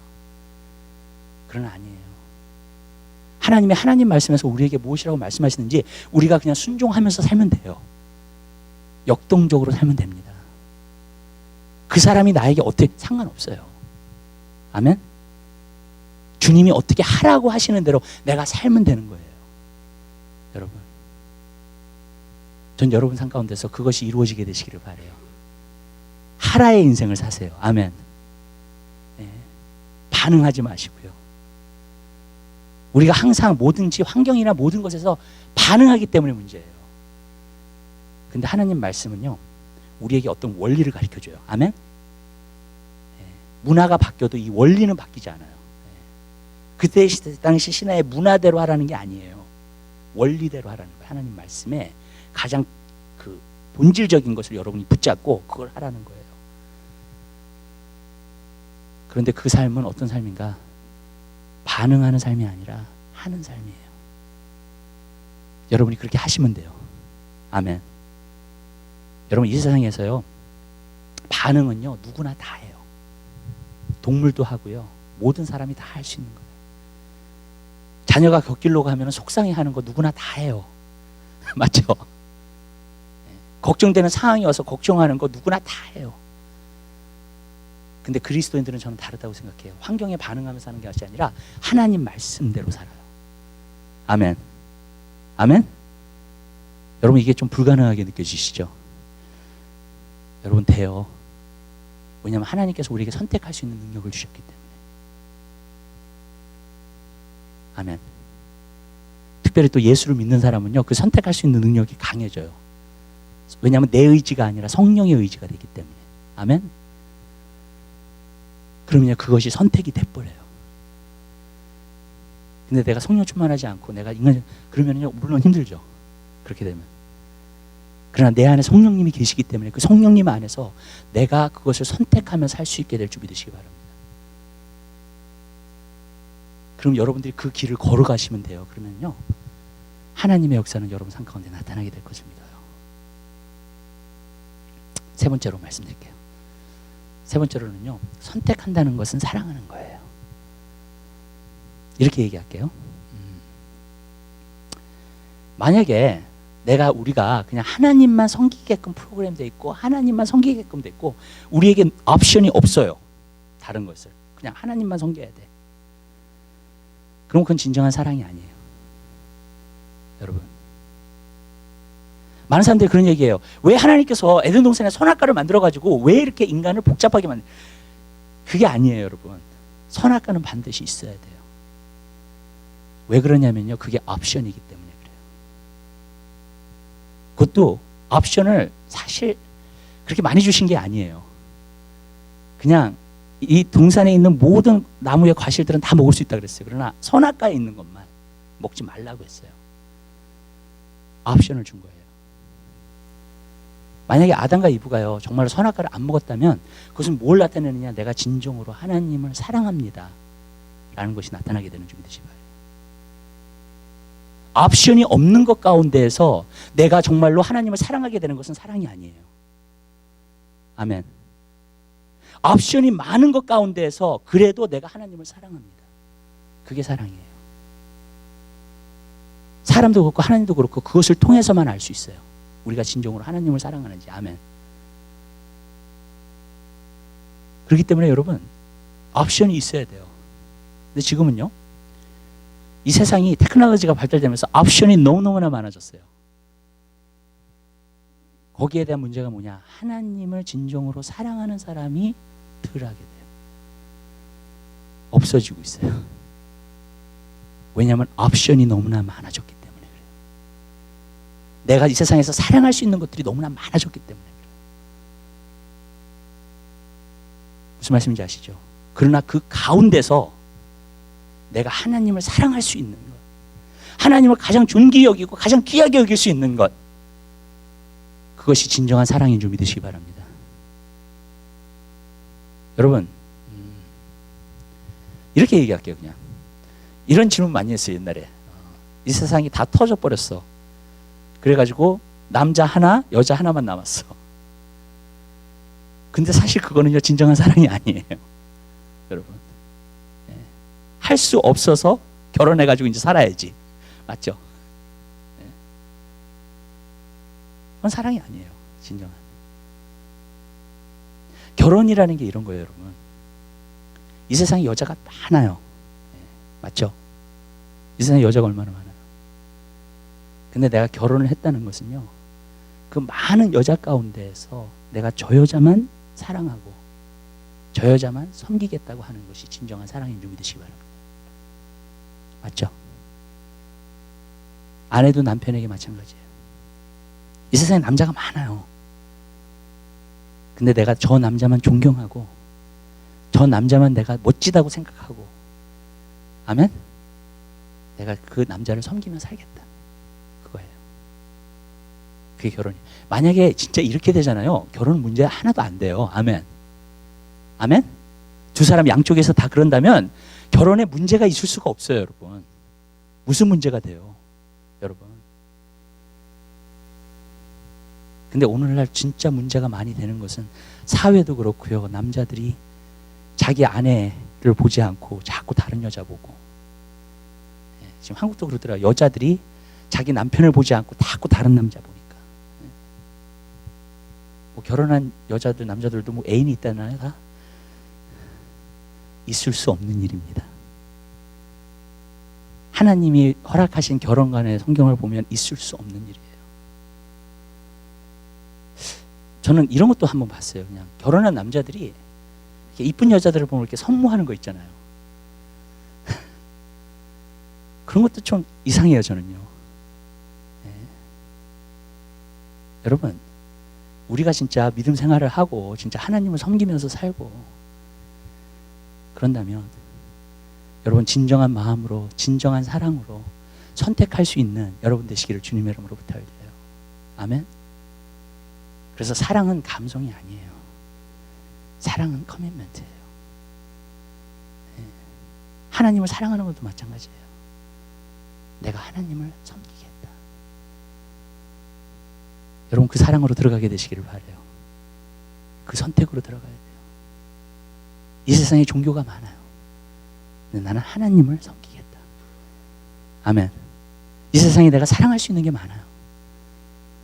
그건 아니에요. 하나님이 하나님 말씀에서 우리에게 무엇이라고 말씀하시는지 우리가 그냥 순종하면서 살면 돼요. 역동적으로 살면 됩니다. 그 사람이 나에게 어떻게 상관없어요. 아멘. 주님이 어떻게 하라고 하시는 대로 내가 살면 되는 거예요. 여러분, 전 여러분 삶 가운데서 그것이 이루어지게 되시기를 바라요. 하라의 인생을 사세요. 아멘. 네. 반응하지 마시고요. 우리가 항상 뭐든지 환경이나 모든 것에서 반응하기 때문에 문제예요. 근데 하나님 말씀은요, 우리에게 어떤 원리를 가르쳐줘요. 아멘? 예. 문화가 바뀌어도 이 원리는 바뀌지 않아요. 예. 그때 당시 신화의 문화대로 하라는 게 아니에요. 원리대로 하라는 거예요. 하나님 말씀에 가장 그 본질적인 것을 여러분이 붙잡고 그걸 하라는 거예요. 그런데 그 삶은 어떤 삶인가? 반응하는 삶이 아니라 하는 삶이에요. 여러분이 그렇게 하시면 돼요. 아멘. 여러분, 이 세상에서요, 반응은요, 누구나 다 해요. 동물도 하고요, 모든 사람이 다 할 수 있는 거예요. 자녀가 곁길로 가면 속상해하는 거 누구나 다 해요. 맞죠? 걱정되는 상황이 와서 걱정하는 거 누구나 다 해요. 근데 그리스도인들은 저는 다르다고 생각해요. 환경에 반응하면서 사는 것이 아니라 하나님 말씀대로 살아요. 아멘. 아멘? 여러분, 이게 좀 불가능하게 느껴지시죠? 여러분, 돼요. 왜냐하면 하나님께서 우리에게 선택할 수 있는 능력을 주셨기 때문에. 아멘. 특별히 또 예수를 믿는 사람은요, 그 선택할 수 있는 능력이 강해져요. 왜냐하면 내 의지가 아니라 성령의 의지가 되기 때문에. 아멘. 그러면요, 그것이 선택이 돼버려요. 근데 내가 성령 충만하지 않고 내가 인간, 그러면요, 물론 힘들죠. 그렇게 되면. 그러나 내 안에 성령님이 계시기 때문에 그 성령님 안에서 내가 그것을 선택하면서 할 수 있게 될 줄 믿으시기 바랍니다. 그럼 여러분들이 그 길을 걸어가시면 돼요. 그러면요, 하나님의 역사는 여러분 삶 가운데 나타나게 될 것을 믿어요. 세 번째로 말씀드릴게요. 세 번째로는요, 선택한다는 것은 사랑하는 거예요. 이렇게 얘기할게요. 만약에 우리가 그냥 하나님만 섬기게끔 프로그램돼 있고 하나님만 섬기게끔 돼 있고 우리에게 옵션이 없어요. 다른 것을 그냥 하나님만 섬겨야 돼. 그럼 그건 진정한 사랑이 아니에요. 여러분, 많은 사람들이 그런 얘기해요. 왜 하나님께서 에덴 동산에 선악과를 만들어가지고 왜 이렇게 인간을 복잡하게 만들? 그게 아니에요, 여러분. 선악과는 반드시 있어야 돼요. 왜 그러냐면요, 그게 옵션이기 때문에 그래요. 그것도 옵션을 사실 그렇게 많이 주신 게 아니에요. 그냥 이 동산에 있는 모든 나무의 과실들은 다 먹을 수 있다 그랬어요. 그러나 선악과에 있는 것만 먹지 말라고 했어요. 옵션을 준 거예요. 만약에 아담과 이브가요, 정말 선악과를 안 먹었다면 그것은 뭘 나타내느냐? 내가 진정으로 하나님을 사랑합니다 라는 것이 나타나게 되는 줄 믿으시기 바랍니다. 옵션이 없는 것 가운데에서 내가 정말로 하나님을 사랑하게 되는 것은 사랑이 아니에요. 아멘. 옵션이 많은 것 가운데에서 그래도 내가 하나님을 사랑합니다. 그게 사랑이에요. 사람도 그렇고 하나님도 그렇고 그것을 통해서만 알 수 있어요. 우리가 진정으로 하나님을 사랑하는지. 아멘. 그렇기 때문에 여러분, 옵션이 있어야 돼요. 근데 지금은요, 이 세상이 테크놀로지가 발달되면서 옵션이 너무너무나 많아졌어요. 거기에 대한 문제가 뭐냐? 하나님을 진정으로 사랑하는 사람이 덜하게 돼요. 없어지고 있어요. 왜냐하면 옵션이 너무나 많아졌기 때문에 그래요. 내가 이 세상에서 사랑할 수 있는 것들이 너무나 많아졌기 때문에 그래요. 무슨 말씀인지 아시죠? 그러나 그 가운데서 내가 하나님을 사랑할 수 있는 것, 하나님을 가장 존귀히 여기고 가장 귀하게 여길 수 있는 것, 그것이 진정한 사랑인 줄 믿으시기 바랍니다. 여러분, 이렇게 얘기할게요. 그냥 이런 질문 많이 했어요. 옛날에 이 세상이 다 터져 버렸어. 그래가지고 남자 하나 여자 하나만 남았어. 근데 사실 그거는요, 진정한 사랑이 아니에요. 여러분, 할 수 없어서 결혼해가지고 이제 살아야지. 맞죠? 그건 사랑이 아니에요. 진정한. 결혼이라는 게 이런 거예요, 여러분. 이 세상에 여자가 많아요. 맞죠? 이 세상에 여자가 얼마나 많아요. 근데 내가 결혼을 했다는 것은요, 그 많은 여자 가운데에서 내가 저 여자만 사랑하고 저 여자만 섬기겠다고 하는 것이 진정한 사랑인 줄 믿으시기 바랍니다. 맞죠? 아내도 남편에게 마찬가지예요. 이 세상에 남자가 많아요. 근데 내가 저 남자만 존경하고 저 남자만 내가 멋지다고 생각하고, 아멘? 내가 그 남자를 섬기며 살겠다. 그거예요. 그게 결혼이. 만약에 진짜 이렇게 되잖아요. 결혼 문제 하나도 안 돼요. 아멘. 아멘? 두 사람 양쪽에서 다 그런다면 결혼에 문제가 있을 수가 없어요, 여러분. 무슨 문제가 돼요, 여러분? 근데 오늘날 진짜 문제가 많이 되는 것은 사회도 그렇고요. 남자들이 자기 아내를 보지 않고 자꾸 다른 여자 보고. 지금 한국도 그러더라고요. 여자들이 자기 남편을 보지 않고 자꾸 다른 남자 보니까. 뭐 결혼한 여자들, 남자들도 뭐 애인이 있다나요? 다 있을 수 없는 일입니다. 하나님이 허락하신 결혼관의 성경을 보면 있을 수 없는 일이에요. 저는 이런 것도 한번 봤어요. 그냥 결혼한 남자들이 이렇게 이쁜 여자들을 보면 이렇게 선무하는 거 있잖아요. 그런 것도 좀 이상해요, 저는요. 네. 여러분, 우리가 진짜 믿음 생활을 하고 진짜 하나님을 섬기면서 살고 그런다면 여러분 진정한 마음으로, 진정한 사랑으로 선택할 수 있는 여러분 되시기를 주님의 이름으로 부탁드려요. 아멘. 그래서 사랑은 감성이 아니에요. 사랑은 커미트멘트예요. 네. 하나님을 사랑하는 것도 마찬가지예요. 내가 하나님을 섬기겠다. 여러분 그 사랑으로 들어가게 되시기를 바라요. 그 선택으로 들어가야 돼요. 이 세상에 종교가 많아요. 근데 나는 하나님을 섬기겠다. 아멘. 이 세상에 내가 사랑할 수 있는 게 많아요.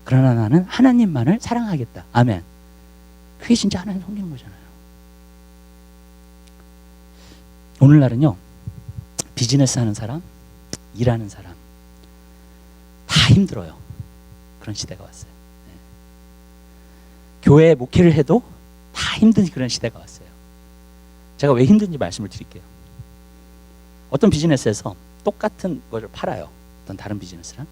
그러나 나는 하나님만을 사랑하겠다. 아멘. 그게 진짜 하나님 섬기는 거잖아요. 오늘날은요, 비즈니스 하는 사람, 일하는 사람 다 힘들어요. 그런 시대가 왔어요. 네. 교회 목회를 해도 다 힘든 그런 시대가 왔어요. 제가 왜 힘든지 말씀을 드릴게요. 어떤 비즈니스에서 똑같은 것을 팔아요. 어떤 다른 비즈니스랑.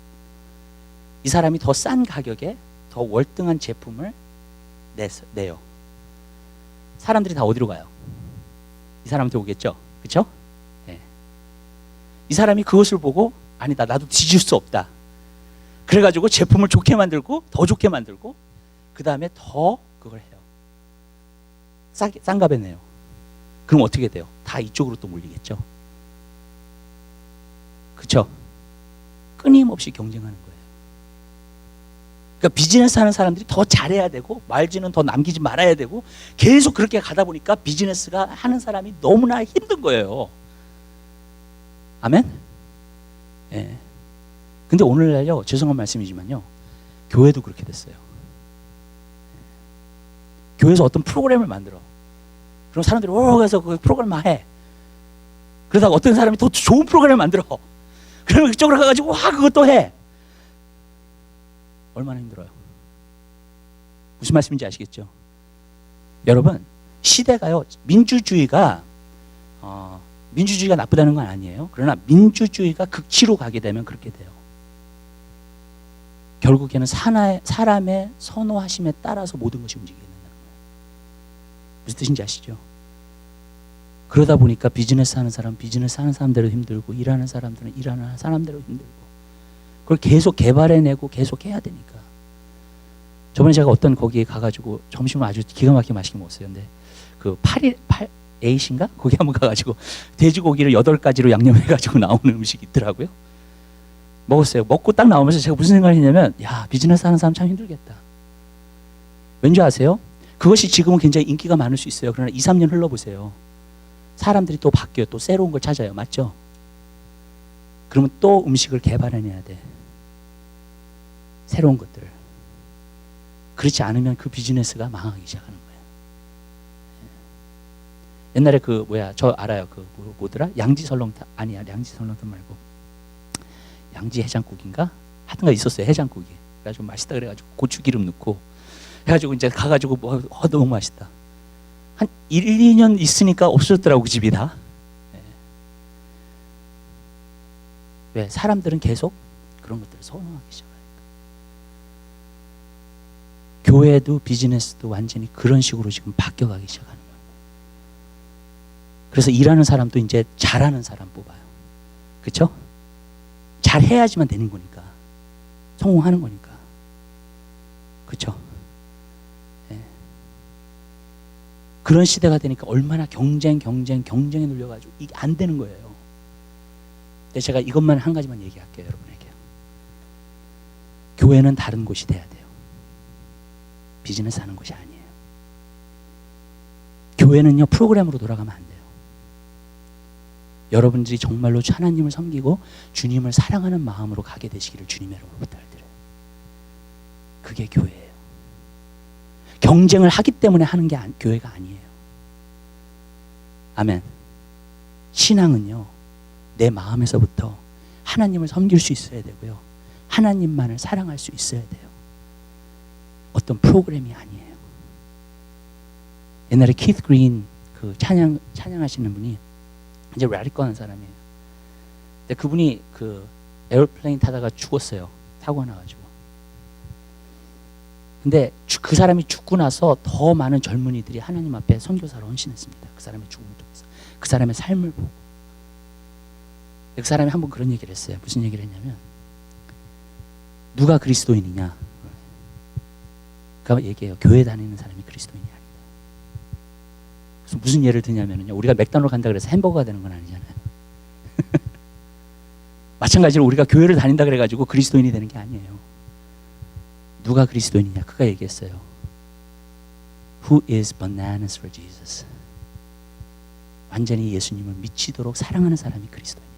이 사람이 더 싼 가격에 더 월등한 제품을 내요. 사람들이 다 어디로 가요? 이 사람한테 오겠죠? 그렇죠? 네. 이 사람이 그것을 보고 아니다, 나도 뒤질 수 없다. 그래가지고 제품을 좋게 만들고 더 좋게 만들고 그 다음에 더 그걸 해요. 싼 값에 내요. 그럼 어떻게 돼요? 다 이쪽으로 또 몰리겠죠? 그렇죠? 끊임없이 경쟁하는 거예요. 그러니까 비즈니스 하는 사람들이 더 잘해야 되고 말지는 더 남기지 말아야 되고 계속 그렇게 가다 보니까 비즈니스가 하는 사람이 너무나 힘든 거예요. 아멘? 예. 근데 오늘날요, 죄송한 말씀이지만요, 교회도 그렇게 됐어요. 교회에서 어떤 프로그램을 만들어. 그럼 사람들이 가서 그 프로그램을 해. 그러다가 어떤 사람이 더 좋은 프로그램을 만들어. 그러면 그쪽으로 가가지고 그것도 해. 얼마나 힘들어요. 무슨 말씀인지 아시겠죠? 여러분, 시대가요, 민주주의가 나쁘다는 건 아니에요. 그러나 민주주의가 극치로 가게 되면 그렇게 돼요. 결국에는 사람의 선호하심에 따라서 모든 것이 움직이게 된다는 거예요. 무슨 뜻인지 아시죠? 그러다 보니까 비즈니스 하는 사람은 비즈니스 하는 사람대로 힘들고, 일하는 사람들은 일하는 사람대로 힘들고, 그걸 계속 개발해내고 계속 해야 되니까. 저번에 제가 어떤 거기에 가가지고 점심을 아주 기가 막히게 맛있게 먹었어요. 근데 그 8인가? 거기 한번 가가지고 돼지고기를 8가지로 양념해가지고 나오는 음식이 있더라고요. 먹었어요. 먹고 딱 나오면서 제가 무슨 생각을 했냐면, 야, 비즈니스 하는 사람 참 힘들겠다. 왠지 아세요? 그것이 지금은 굉장히 인기가 많을 수 있어요. 그러나 2, 3년 흘러보세요. 사람들이 또 바뀌어요. 또 새로운 걸 찾아요. 맞죠? 그러면 또 음식을 개발해내야 돼. 새로운 것들을. 그렇지 않으면 그 비즈니스가 망하기 시작하는 거예요. 옛날에 저 알아요. 뭐더라? 양지설렁탕. 아니야, 양지설렁탕 말고. 양지 해장국인가? 하여튼가 있었어요. 해장국이. 그래가지고 맛있다 그래가지고 고추기름 넣고 해가지고 이제 가가지고 너무 맛있다. 한 1, 2년 있으니까 없어졌더라고, 그 집이 다. 왜? 사람들은 계속 그런 것들을 선호하기 시작하니까. 교회도 비즈니스도 완전히 그런 식으로 지금 바뀌어가기 시작하는 거예요. 그래서 일하는 사람도 이제 잘하는 사람 뽑아요. 그렇죠? 잘해야지만 되는 거니까. 성공하는 거니까. 그렇죠? 네. 그런 시대가 되니까 얼마나 경쟁에 눌려가지고 이게 안 되는 거예요. 근데 제가 이것만 한 가지만 얘기할게요, 여러분에게. 교회는 다른 곳이 돼야 돼요. 비즈니스 하는 곳이 아니에요. 교회는요, 프로그램으로 돌아가면 안 돼요. 여러분들이 정말로 하나님을 섬기고 주님을 사랑하는 마음으로 가게 되시기를 주님의 이름으로 부탁드려요. 그게 교회예요. 경쟁을 하기 때문에 하는 게 교회가 아니에요. 아멘. 신앙은요, 내 마음에서부터 하나님을 섬길 수 있어야 되고요. 하나님만을 사랑할 수 있어야 돼요. 어떤 프로그램이 아니에요. 옛날에 키스 그린 그 찬양하시는 분이 이제 라디컬한 사람이에요. 근데 그분이 그 에어플레인 타다가 죽었어요. 사고가 나가지고. 근데 그 사람이 죽고 나서 더 많은 젊은이들이 하나님 앞에 선교사로 헌신했습니다. 그 사람의 죽음을 통해서. 그 사람의 삶을 보고. 그 사람이 한번 그런 얘기를 했어요. 무슨 얘기를 했냐면, 누가 그리스도인이냐? 그러니까 얘기해요. 교회 다니는 사람이 그리스도인이 아니다. 그래서 무슨 예를 드냐면요, 우리가 맥도날드 간다 그래서 햄버거가 되는 건 아니잖아요. 마찬가지로 우리가 교회를 다닌다 그래가지고 그리스도인이 되는 게 아니에요. 누가 그리스도인이냐? 그가 얘기했어요. Who is bananas for Jesus? 완전히 예수님을 미치도록 사랑하는 사람이 그리스도입니다.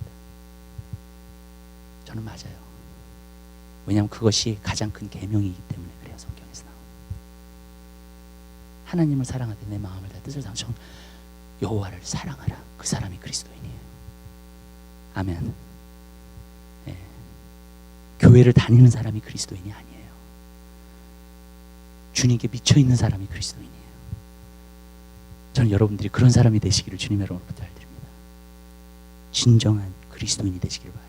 저는 맞아요. 왜냐하면 그것이 가장 큰 계명이기 때문에 그래요. 성경에서 나오는. 하나님을 사랑하되 내 마음을 다 뜻을 다하며 여호와를 사랑하라. 그 사람이 그리스도인이에요. 아멘. 네. 교회를 다니는 사람이 그리스도인이 아니에요. 주님께 미쳐있는 사람이 그리스도인이에요. 저는 여러분들이 그런 사람이 되시기를 주님의 이름으로 부탁드립니다. 진정한 그리스도인이 되시길 바라요.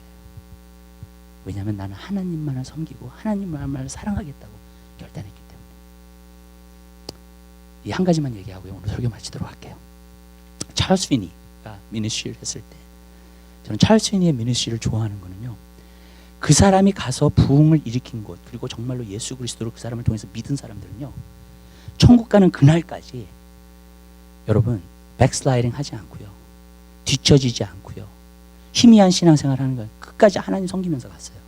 왜냐하면 나는 하나님만을 섬기고 하나님만을 사랑하겠다고 결단했기 때문에. 이 한 가지만 얘기하고요, 오늘 설교 마치도록 할게요. 찰스 피니가 미니스트리를 했을 때, 저는 찰스 피니의 미니스트리를 좋아하는 거는요, 그 사람이 가서 부흥을 일으킨 곳, 그리고 정말로 예수 그리스도를 그 사람을 통해서 믿은 사람들은요, 천국 가는 그날까지 여러분 백슬라이딩 하지 않고요, 뒤처지지 않고요, 희미한 신앙생활 하는 거예요. 끝까지 하나님 섬기면서 갔어요.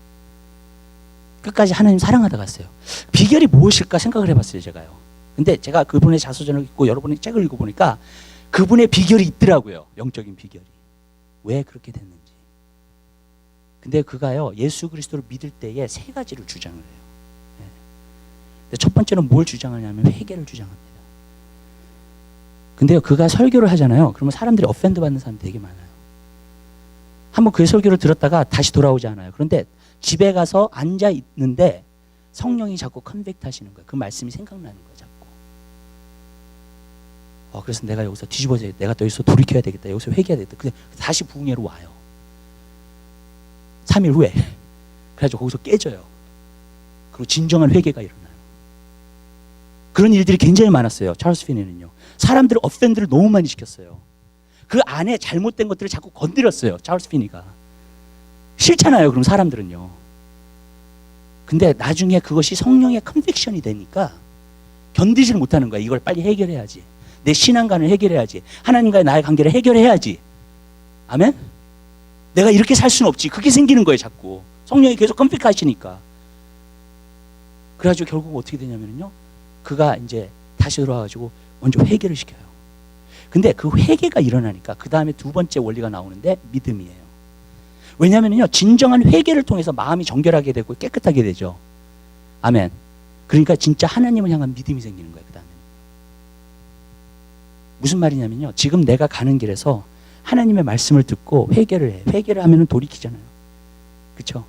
끝까지 하나님 사랑하다 갔어요. 비결이 무엇일까 생각을 해봤어요, 제가요. 근데 제가 그분의 자서전을 읽고 여러분의 책을 읽어보니까 그분의 비결이 있더라고요. 영적인 비결이. 왜 그렇게 됐는지. 근데 그가요, 예수 그리스도를 믿을 때에 세 가지를 주장을 해요. 근데 첫 번째는 뭘 주장하냐면 회개를 주장합니다. 근데요, 그가 설교를 하잖아요. 그러면 사람들이 offend 받는 사람이 되게 많아요. 한번 그의 설교를 들었다가 다시 돌아오지 않아요. 그런데 집에 가서 앉아 있는데 성령이 자꾸 컨빅트 하시는 거예요. 그 말씀이 생각나는 거예요, 자꾸. 그래서 내가 여기서 뒤집어져야 돼. 내가 또 여기서 돌이켜야 되겠다. 여기서 회개해야 되겠다. 근데 다시 부흥회로 와요. 3일 후에. 그래가지고 거기서 깨져요. 그리고 진정한 회개가 일어나요. 그런 일들이 굉장히 많았어요. 찰스 피니는요. 사람들을 offend를 너무 많이 시켰어요. 그 안에 잘못된 것들을 자꾸 건드렸어요. 찰스 피니가. 싫잖아요, 그럼 사람들은요. 근데 나중에 그것이 성령의 컨빅션이 되니까 견디지를 못하는 거야. 이걸 빨리 해결해야지. 내 신앙관을 해결해야지. 하나님과의 나의 관계를 해결해야지. 아멘? 내가 이렇게 살 수는 없지. 그게 생기는 거예요, 자꾸. 성령이 계속 컨빅하시니까. 그래가지고 결국 어떻게 되냐면요, 그가 이제 다시 돌아와가지고 먼저 회개를 시켜요. 근데 그 회개가 일어나니까 그 다음에 두 번째 원리가 나오는데 믿음이에요. 왜냐하면요, 진정한 회개를 통해서 마음이 정결하게 되고 깨끗하게 되죠. 아멘. 그러니까 진짜 하나님을 향한 믿음이 생기는 거예요, 그 다음에. 무슨 말이냐면요, 지금 내가 가는 길에서 하나님의 말씀을 듣고 회개를 해. 회개를 하면 돌이키잖아요. 그렇죠?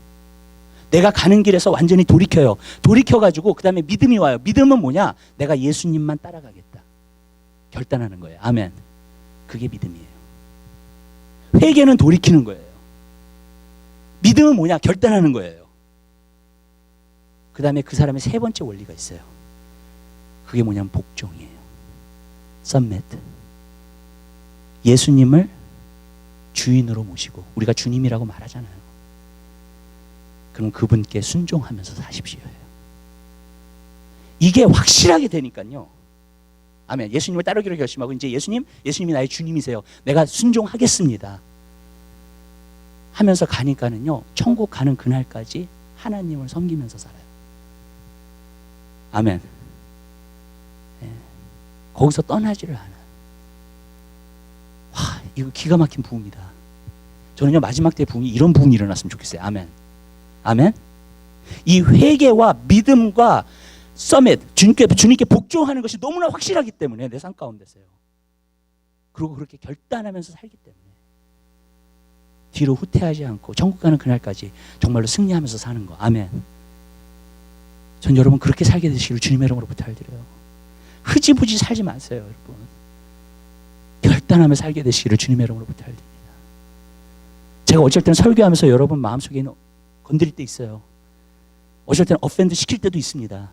내가 가는 길에서 완전히 돌이켜요. 돌이켜가지고 그 다음에 믿음이 와요. 믿음은 뭐냐? 내가 예수님만 따라가겠다. 결단하는 거예요. 아멘. 그게 믿음이에요. 회개는 돌이키는 거예요. 믿음은 뭐냐? 결단하는 거예요. 그 다음에 그 사람의 세 번째 원리가 있어요. 그게 뭐냐면 복종이에요. submit. 예수님을 주인으로 모시고, 우리가 주님이라고 말하잖아요. 그럼 그분께 순종하면서 사십시오. 이게 확실하게 되니까요. 아멘. 예수님을 따르기로 결심하고 이제 예수님이 나의 주님이세요. 내가 순종하겠습니다. 하면서 가니까는요. 천국 가는 그날까지 하나님을 섬기면서 살아요. 아멘. 예. 거기서 떠나지를 않아요. 와, 이거 기가 막힌 부흥이다. 저는요 마지막 때 부흥이 이런 부흥이 일어났으면 좋겠어요. 아멘. 아멘. 이 회개와 믿음과 주님께 복종하는 것이 너무나 확실하기 때문에 내 삶 가운데서요. 그리고 그렇게 결단하면서 살기 때문에 뒤로 후퇴하지 않고 천국 가는 그날까지 정말로 승리하면서 사는 거. 아멘. 전 여러분 그렇게 살게 되시기를 주님의 이름으로 부탁드려요. 흐지부지 살지 마세요, 여러분. 결단하며 살게 되시기를 주님의 이름으로 부탁드립니다. 제가 어쩔 때는 설교하면서 여러분 마음속에 있는 건드릴 때 있어요. 어쩔 때는 offend 시킬 때도 있습니다.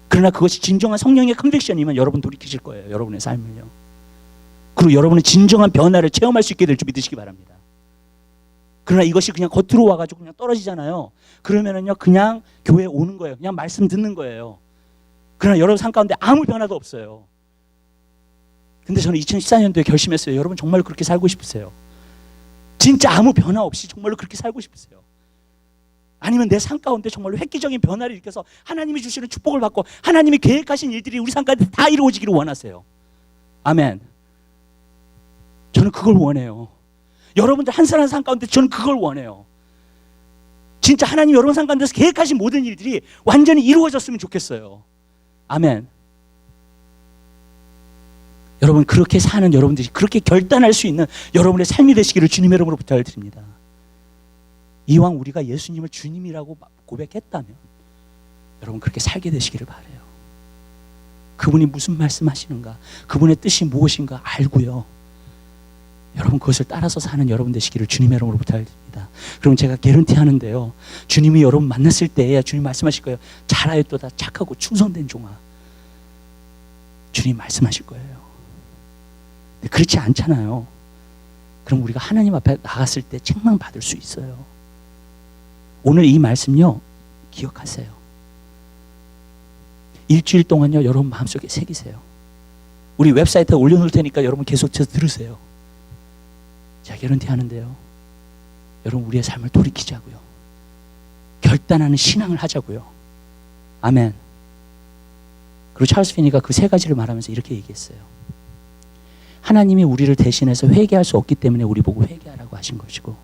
그러나 그것이 진정한 성령의 컨빅션이면 여러분 돌이키실 거예요. 여러분의 삶을요. 그리고 여러분은 진정한 변화를 체험할 수 있게 될 줄 믿으시기 바랍니다. 그러나 이것이 그냥 겉으로 와가지고 그냥 떨어지잖아요. 그러면은요 그냥 교회에 오는 거예요. 그냥 말씀 듣는 거예요. 그러나 여러분 삶 가운데 아무 변화도 없어요. 근데 저는 2014년도에 결심했어요. 여러분 정말 그렇게 살고 싶으세요? 진짜 아무 변화 없이 정말로 그렇게 살고 싶으세요? 아니면 내 삶 가운데 정말로 획기적인 변화를 일으켜서 하나님이 주시는 축복을 받고 하나님이 계획하신 일들이 우리 삶 가운데 다 이루어지기를 원하세요? 아멘. 저는 그걸 원해요. 여러분들 한 사람 삶 가운데 저는 그걸 원해요. 진짜 하나님 여러분 삶 가운데서 계획하신 모든 일들이 완전히 이루어졌으면 좋겠어요. 아멘. 여러분 그렇게 사는 여러분들이 그렇게 결단할 수 있는 여러분의 삶이 되시기를 주님의 이름으로 부탁을 드립니다. 이왕 우리가 예수님을 주님이라고 고백했다면 여러분 그렇게 살게 되시기를 바라요. 그분이 무슨 말씀하시는가, 그분의 뜻이 무엇인가 알고요. 여러분 그것을 따라서 사는 여러분 되시기를 주님의 이름으로 부탁드립니다. 그럼 제가 개런티 하는데요. 주님이 여러분 만났을 때야 주님 말씀하실 거예요. 잘하였도다 착하고 충성된 종아. 주님 말씀하실 거예요. 근데 그렇지 않잖아요. 그럼 우리가 하나님 앞에 나갔을 때 책망받을 수 있어요. 오늘 이 말씀요 기억하세요. 일주일 동안요 여러분 마음속에 새기세요. 우리 웹사이트에 올려놓을 테니까 여러분 계속 들으세요. 제가 개런티 하는데요. 여러분 우리의 삶을 돌이키자고요. 결단하는 신앙을 하자고요. 아멘. 그리고 찰스 피니가 그 세 가지를 말하면서 이렇게 얘기했어요. 하나님이 우리를 대신해서 회개할 수 없기 때문에 우리 보고 회개하라고 하신 것이고,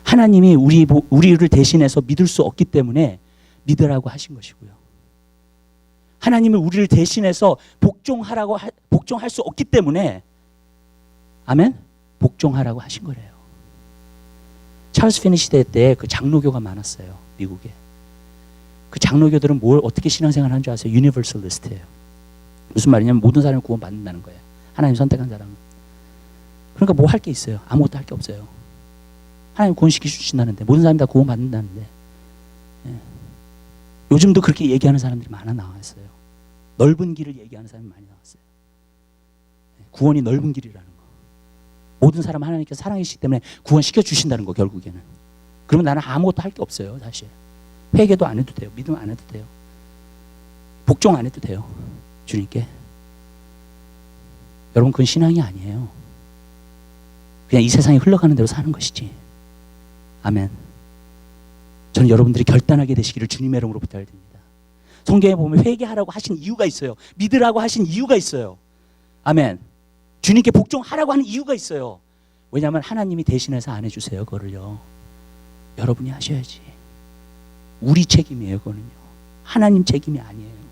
하나님이 우리를 대신해서 믿을 수 없기 때문에 믿으라고 하신 것이고요. 하나님은 우리를 대신해서 복종할 수 없기 때문에 아멘? 복종하라고 하신 거래요. 찰스 피니 시대 때 그 장로교가 많았어요. 미국에. 그 장로교들은 뭘 어떻게 신앙생활 하는 줄 아세요? 유니버설리스트예요. 무슨 말이냐면 모든 사람을 구원받는다는 거예요. 하나님 선택한 사람은. 그러니까 뭐 할 게 있어요? 아무것도 할 게 없어요. 하나님 구원시켜 주신다는데 모든 사람이 다 구원받는다는데. 예. 요즘도 그렇게 얘기하는 사람들이 많아 나왔어요. 넓은 길을 얘기하는 사람이 많이 나왔어요. 예. 구원이 넓은 길이라는 거. 모든 사람 하나님께서 사랑이시기 때문에 구원시켜 주신다는 거 결국에는. 그러면 나는 아무것도 할 게 없어요. 사실. 회개도 안 해도 돼요. 믿음 안 해도 돼요. 복종 안 해도 돼요. 주님께. 여러분 그건 신앙이 아니에요. 그냥 이 세상이 흘러가는 대로 사는 것이지. 아멘. 저는 여러분들이 결단하게 되시기를 주님의 이름으로 부탁드립니다. 성경에 보면 회개하라고 하신 이유가 있어요. 믿으라고 하신 이유가 있어요. 아멘. 주님께 복종하라고 하는 이유가 있어요. 왜냐하면 하나님이 대신해서 안 해주세요. 그거를요. 여러분이 하셔야지. 우리 책임이에요. 그거는요. 하나님 책임이 아니에요.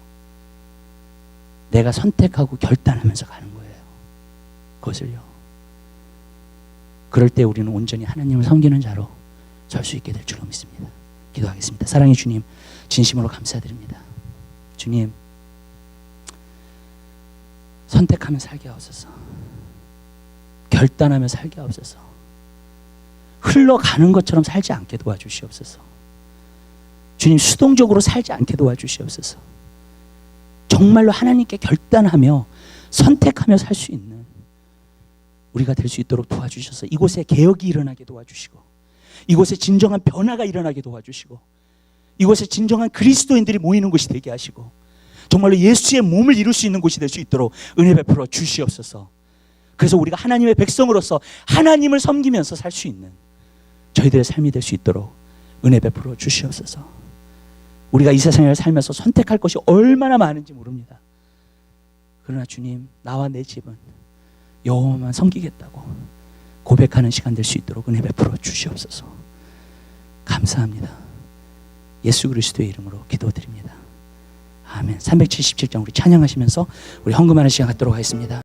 내가 선택하고 결단하면서 가는 거예요. 그것을요. 그럴 때 우리는 온전히 하나님을 섬기는 자로 설 수 있게 될 줄로 믿습니다. 기도하겠습니다. 사랑의 주님, 진심으로 감사드립니다. 주님, 선택하며 살게 하옵소서. 결단하며 살게 하옵소서. 흘러가는 것처럼 살지 않게 도와주시옵소서. 주님, 수동적으로 살지 않게 도와주시옵소서. 정말로 하나님께 결단하며 선택하며 살 수 있는 우리가 될 수 있도록 도와주셔서 이곳에 개혁이 일어나게 도와주시고, 이곳에 진정한 변화가 일어나게 도와주시고, 이곳에 진정한 그리스도인들이 모이는 곳이 되게 하시고, 정말로 예수의 몸을 이룰 수 있는 곳이 될 수 있도록 은혜 베풀어 주시옵소서. 그래서 우리가 하나님의 백성으로서 하나님을 섬기면서 살 수 있는 저희들의 삶이 될 수 있도록 은혜 베풀어 주시옵소서. 우리가 이 세상을 살면서 선택할 것이 얼마나 많은지 모릅니다. 그러나 주님, 나와 내 집은 여호와만 섬기겠다고 고백하는 시간 될 수 있도록 은혜 베풀어 주시옵소서. 감사합니다. 예수 그리스도의 이름으로 기도드립니다. 아멘. 377장 우리 찬양하시면서 우리 헌금하는 시간 갖도록 하겠습니다.